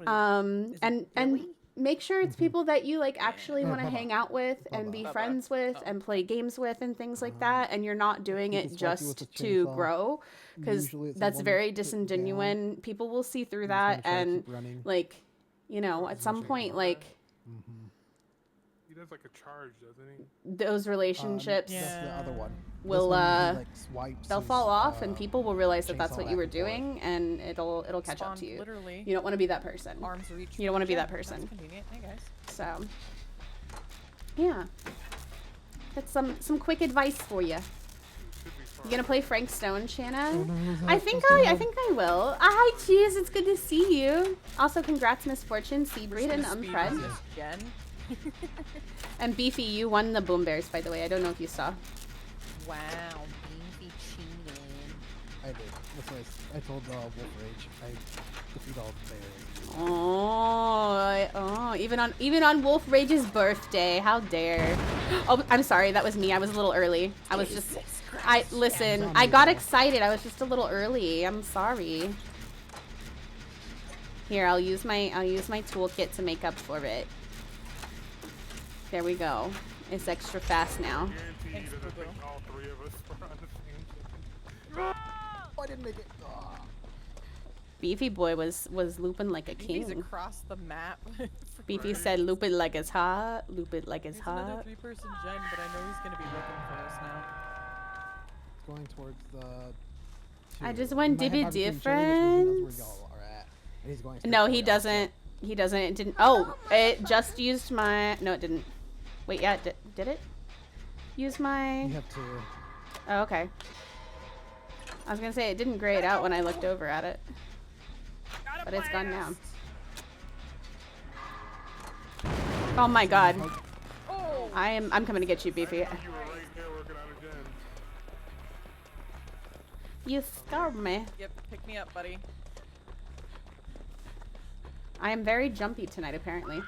and make sure it's people that you like actually want to hang out with and be friends with and play games with and things like that, and you're not doing it just to grow, because that's very disingenuous. People will see through that, and like, you know, at some point, like, he does like a charge, doesn't he? those relationships That's the other one. will they'll fall off, and his, people will realize that that's chainsaw what you were back and forth. doing, and it'll catch up to you. Literally. You don't want to be that person. Arms reach. You don't want to be Yeah, that person. That's convenient. Hey guys. So, yeah, that's some quick advice for you. You gonna play Frank Stone, Shanna? I think I will. Hi, cheese. It's good to see you. Also, congrats, Misfortune, Seabreed, and Unpred. Jen. And Beefy, you won the Boom Bears, by the way. I don't know if you saw. Wow, Beefy cheating. I did. That's what I told Wolf Rage. I defeat all the bears. Even on Wolf Rage's birthday. How dare? Oh, I'm sorry. That was me. I was a little early. I was just. Listen. I got excited. I was just a little early. I'm sorry. Here, I'll use my toolkit to make up for it. There we go. It's extra fast now. Guaranteed that I think all three of us were on the same team. Oh, I didn't make it. Oh. Beefy boy was looping like a king. Beefy's across the map. Beefy said, "Loop it like it's hot. Loop it like it's He's another hot." 3-person gen, but I know he's gonna be looking for us now. Going towards the. I just two. went He might have Dibby barbecue and chili, which means he knows difference. where y'all are at. And he's going straight No, for he y'all, doesn't. He doesn't. It didn't. Oh, it just used my. No, it didn't. Wait, yeah, did it? Use my. You have to. Oh, okay. I was gonna say it didn't gray it out when I looked over at it, but it's gone now. Oh my God! I'm coming to get you, Beefy. You were right there working on a gen. You scared me. Yep, pick me up, buddy. I am very jumpy tonight, apparently.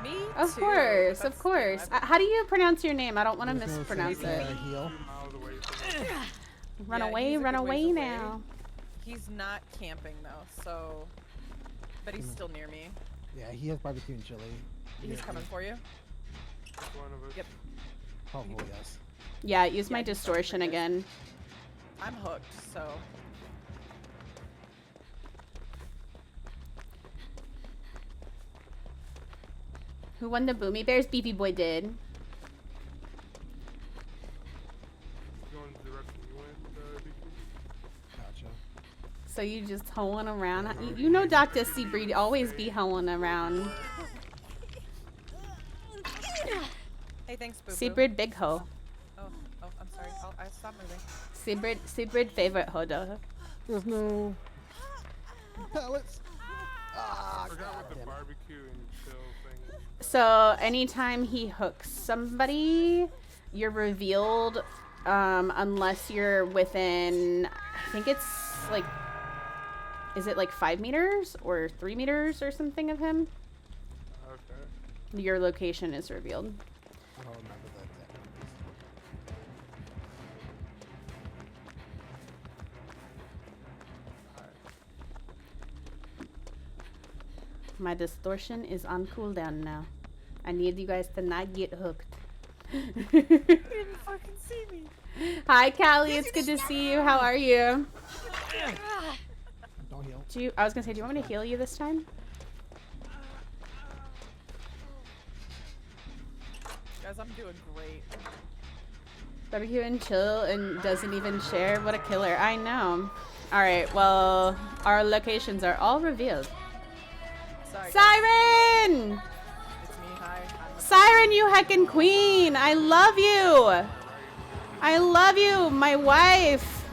Me Of too. course, That's- of course. I've- how do you pronounce your name? I don't want to There's no mispronounce sense, it. heal. Miles away from Run Yeah, away, he's a run good ways away away. now. He's not camping though, so. But he's still near me. Yeah, he has barbecue and chili. He's Yeah, coming for you. just one of us. Yep. Probably yes. Yeah, use my Yeah, he's distortion over here. again. I'm hooked, so. Who won the Boomy Bears? Beefy Boy did. Going the direction you went, Gotcha. So you just hoeing around. You know Dr. Seabreed always be hoeing around. Hey, thanks, Boo. Seabreed big hoe. Oh, I'm sorry. I stopped moving. Seabreed favorite hoda. There's no pellets. Ah, Forgot what the damn it. barbecue and chill thing. So anytime he hooks somebody, you're revealed unless you're within, I think it's like, is it like 5 meters or 3 meters or something of him? Okay. Your location is revealed. I don't remember the exact My distortion is on cooldown now. I need you guys to not get hooked. You didn't fucking see me. Hi, Callie. It's good to see you. How are you? Don't heal. I was gonna say, do you want me to heal you this time? Guys, I'm doing great. Barbecue and chill and doesn't even share. What a killer. I know. Alright, well, our locations are all revealed. Sorry, guys. Siren! It's me. Hi. I'm the Siren, you heckin' queen! I love you! I love you, my wife!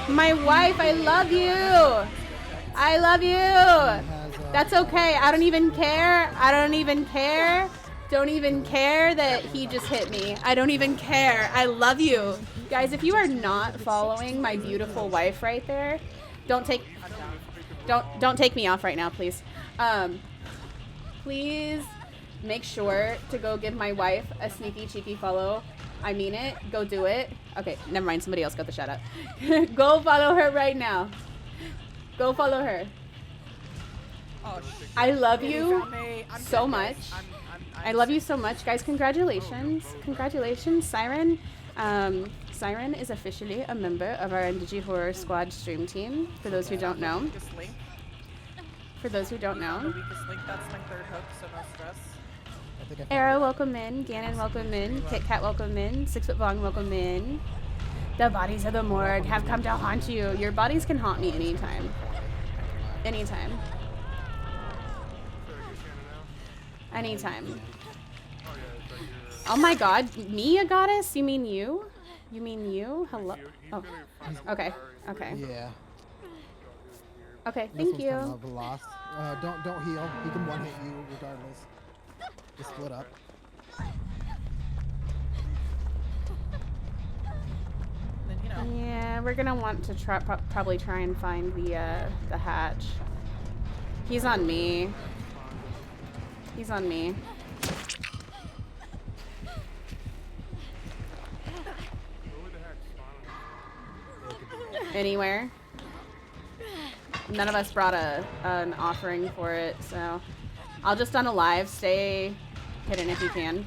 My wife, I love you! I love you! That's okay. I don't even care. I don't even care. Don't even care that he just hit me. I don't even care. I love you. Guys, if you are not following my beautiful wife right there, don't take me off right now, please. Please make sure to go give my wife a sneaky cheeky follow. I mean it. Go do it. Okay, never mind. Somebody else got the shout out. Go follow her right now. Go follow her. Oh, shit. I love you I'm so dead, much. guys. I'm I love you so much, guys. Congratulations. Congratulations, Siren. Siren is officially a member of our Indigi Horror Squad stream team, for those who don't know. Weakest link. For those who don't The know. weakest link. That's my third hook, so no stress. I think I found Arrow, it. welcome in. Gannon, welcome in. Kit Kat, welcome in. 6 Foot Vong, welcome in. The bodies of the morgue have come to haunt you. Your bodies can haunt me anytime. Anytime. Anytime. Oh my god, me a goddess? You mean you? You mean you? Hello? Oh, okay, okay. Yeah. Okay, This thank one's you. kind of lost. Don't heal. He can one hit you regardless. Just split up. Then, you know. Yeah, we're gonna want to probably try and find the hatch. He's on me. He's on me. Anywhere. None of us brought an offering for it, so I'll just unalive. Stay hidden if you can.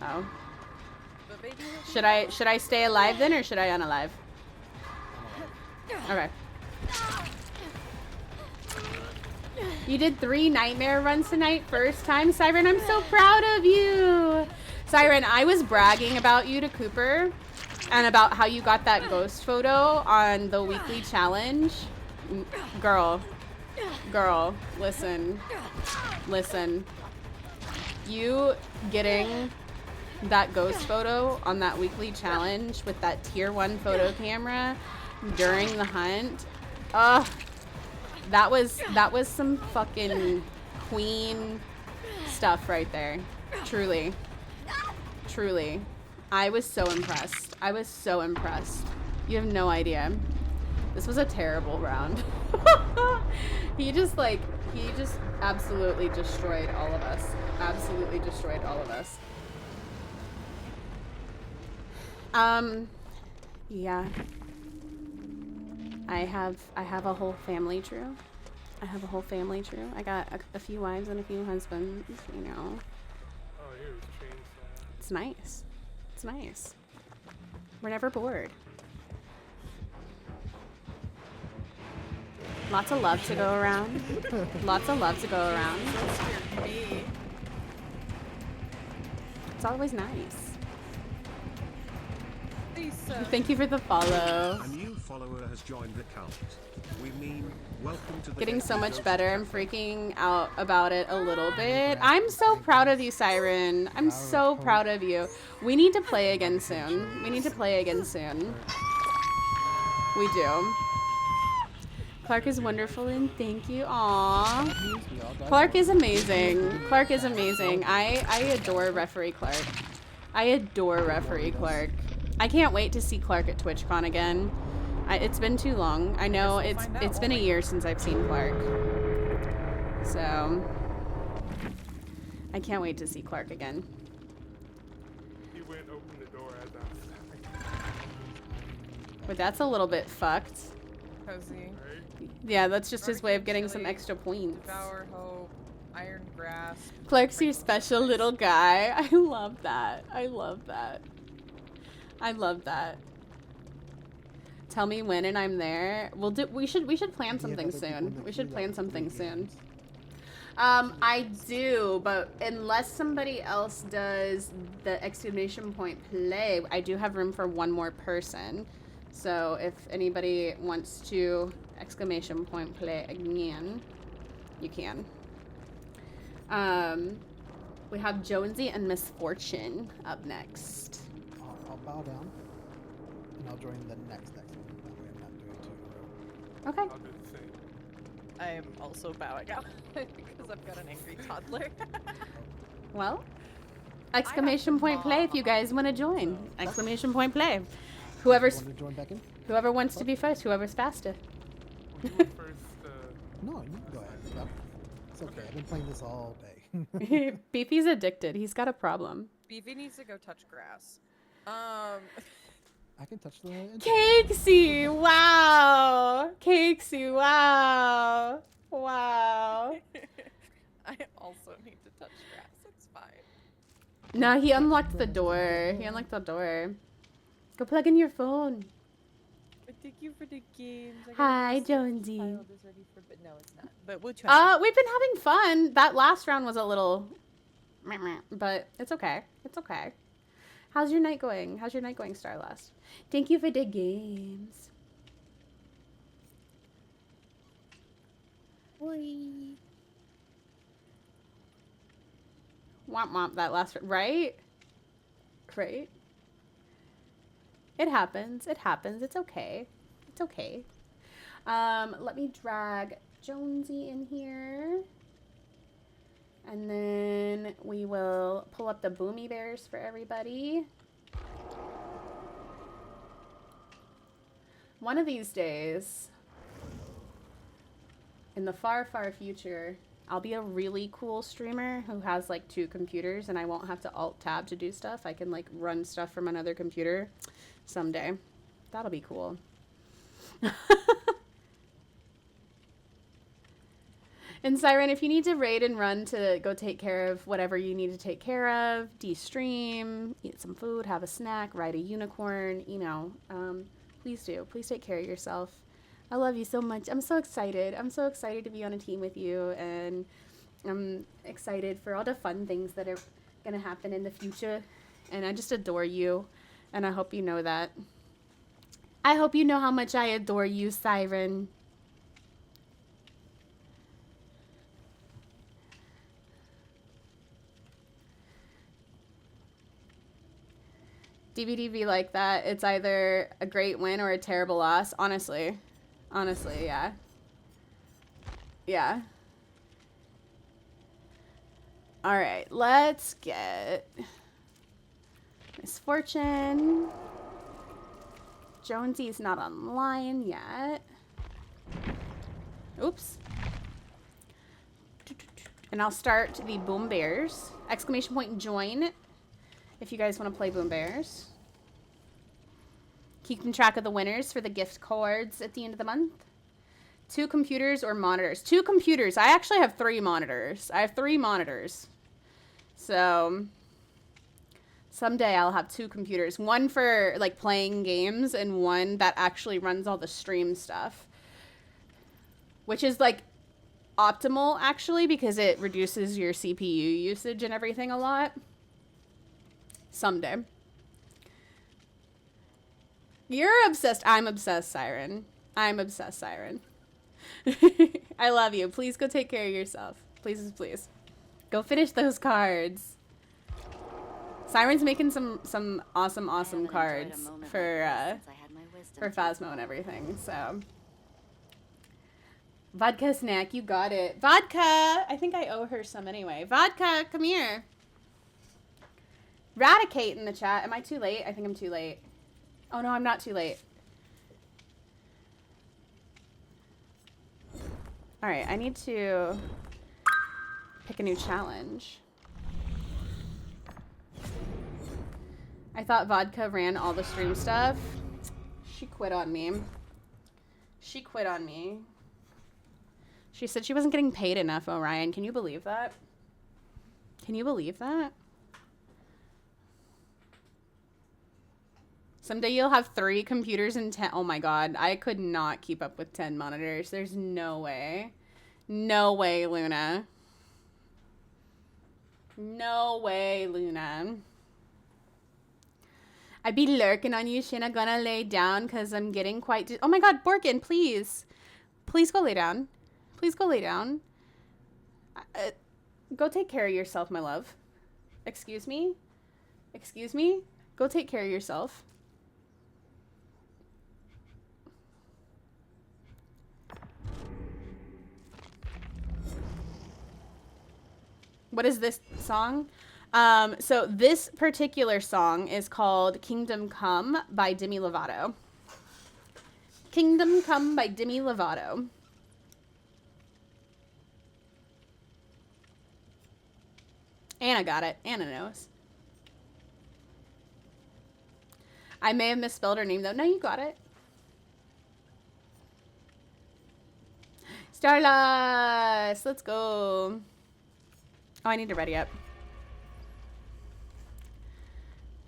Oh. But baby, Should I stay alive then, or should I unalive? Okay. You did 3 nightmare runs tonight, first time, Siren. I'm so proud of you. Siren, I was bragging about you to Cooper and about how you got that ghost photo on the weekly challenge. Girl, listen. You getting that ghost photo on that weekly challenge with that tier 1 photo camera during the hunt, that was some fucking queen stuff right there. Truly. I was so impressed. You have no idea. This was a terrible round. He just absolutely destroyed all of us. Yeah. I have a whole family true. I got a few wives and a few husbands, you know. Oh, here's chainsaw. It's nice. We're never bored. Lots of love to go around. me. It's always nice. Lisa. Thank you for the follow. A new follower has joined the count. We mean, welcome to the Getting so Gameplay much Ghost better. I'm Cafe. freaking out about it a little bit. I'm so proud of you, Siren. I'm so proud of you. We need to play again soon. We do. Clark is wonderful and thank you. Aww. Clark is amazing. Clark is amazing. I adore Referee Clark. I adore Referee Clark. I can't wait to see Clark at TwitchCon again. It's been too long. I know it's been a year since I've seen Clark. So I can't wait to see Clark again. He went open the door as I was But that's a little bit fucked. Cozy. Yeah, that's just his way of getting some extra points. Devour Hope. Iron Grasp. Clark's your special little guy. I love that. I love that. I love that. Tell me when and I'm there. We should plan something soon. We should plan something soon. I do, but unless somebody else does the exclamation point play, I do have room for one more person. So if anybody wants to exclamation point play again, you can. We have Jonesy and Misfortune up next. I'll bow down, and I'll join the next one. That way I'm not doing two in a row. Okay. I'll do the same. I am also bowing out because I've got an angry toddler. Well, exclamation point play if you guys want to join. Exclamation point play. Whoever's Want to join back in? whoever wants to be first, whoever's faster. Well, you were first. No, you can go ahead. Yep. It's okay. I've been playing this all day. Beefy's addicted. He's got a problem. Beefy needs to go touch grass. I can touch the. Cakesy! Wow! Cakesy! Wow! Wow! I also need to touch grass. It's fine. No, he unlocked the door. He unlocked the door. Go plug in your phone. Thank you for the games. Hi, Jonesy. No, it's not. But we'll try. We've been having fun. That last round was a little, but it's okay. It's okay. How's your night going? How's your night going, Starlast? Thank you for the games. Boy. Womp womp. That last right. Right. It happens. It happens. It's okay. It's okay. Let me drag Jonesy in here. And then we will pull up the Boomy Bears for everybody. One of these days, in the far, far future, I'll be a really cool streamer who has like 2 computers and I won't have to alt-tab to do stuff. I can like run stuff from another computer someday. That'll be cool. And Siren, if you need to raid and run to go take care of whatever you need to take care of, de-stream, eat some food, have a snack, ride a unicorn, you know, please do. Please take care of yourself. I love you so much. I'm so excited. I'm so excited to be on a team with you, and I'm excited for all the fun things that are going to happen in the future. And I just adore you, and I hope you know that. I hope you know how much I adore you, Siren. DVD be like that. It's either a great win or a terrible loss. Honestly, yeah. Yeah. All right, let's get Misfortune. Jonesy's not online yet. Oops. And I'll start the Boom Bears. Exclamation point join. If you guys want to play Boom Bears. Keeping track of the winners for the gift cards at the end of the month. 2 computers or monitors. 2 computers. I actually have 3 monitors. I have 3 monitors. So someday I'll have 2 computers. One for like playing games and one that actually runs all the stream stuff. Which is like optimal actually because it reduces your CPU usage and everything a lot. Someday. You're obsessed. I'm obsessed, Siren. I'm obsessed, Siren. I love you. Please go take care of yourself. Please, please. Go finish those cards. Siren's making some awesome cards for wisdom. for Phasmo and everything, so. Vodka snack, you got it. Vodka! I think I owe her some anyway. Vodka, come here. Radicate in the chat. Am I too late? I think I'm too late. Oh no, I'm not too late. Alright, I need to pick a new challenge. I thought Vodka ran all the stream stuff. She quit on me. She quit on me. She said she wasn't getting paid enough, Orion. Can you believe that? Can you believe that? Someday you'll have 3 computers and 10. Oh my god, I could not keep up with 10 monitors. There's no way. No way, Luna. No way, Luna. I be lurking on you, Shana. Gonna lay down because I'm getting quite... Oh my god, Borkin, please. Please go lay down. Please go lay down. Go take care of yourself, my love. Excuse me? Excuse me? Go take care of yourself. What is this song? So this particular song is called Kingdom Come by Demi Lovato. Kingdom Come by Demi Lovato. Anna got it. Anna knows. I may have misspelled her name though. No, you got it. Starless, let's go. Oh, I need to ready up.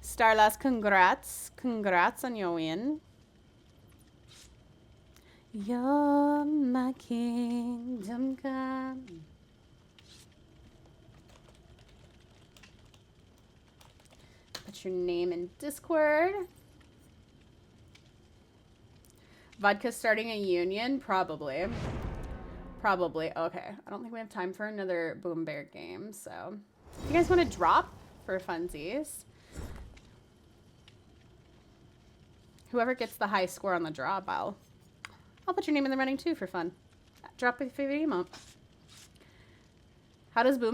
Starless, congrats. Congrats on your win. You're my kingdom come. Put your name in Discord. Vodka's starting a union? Probably. Probably. Okay. I don't think we have time for another Boom Bear game, so. If you guys want to drop for funsies. Whoever gets the high score on the drop, I'll put your name in the running too for fun. Drop a favorite emote. How does Boom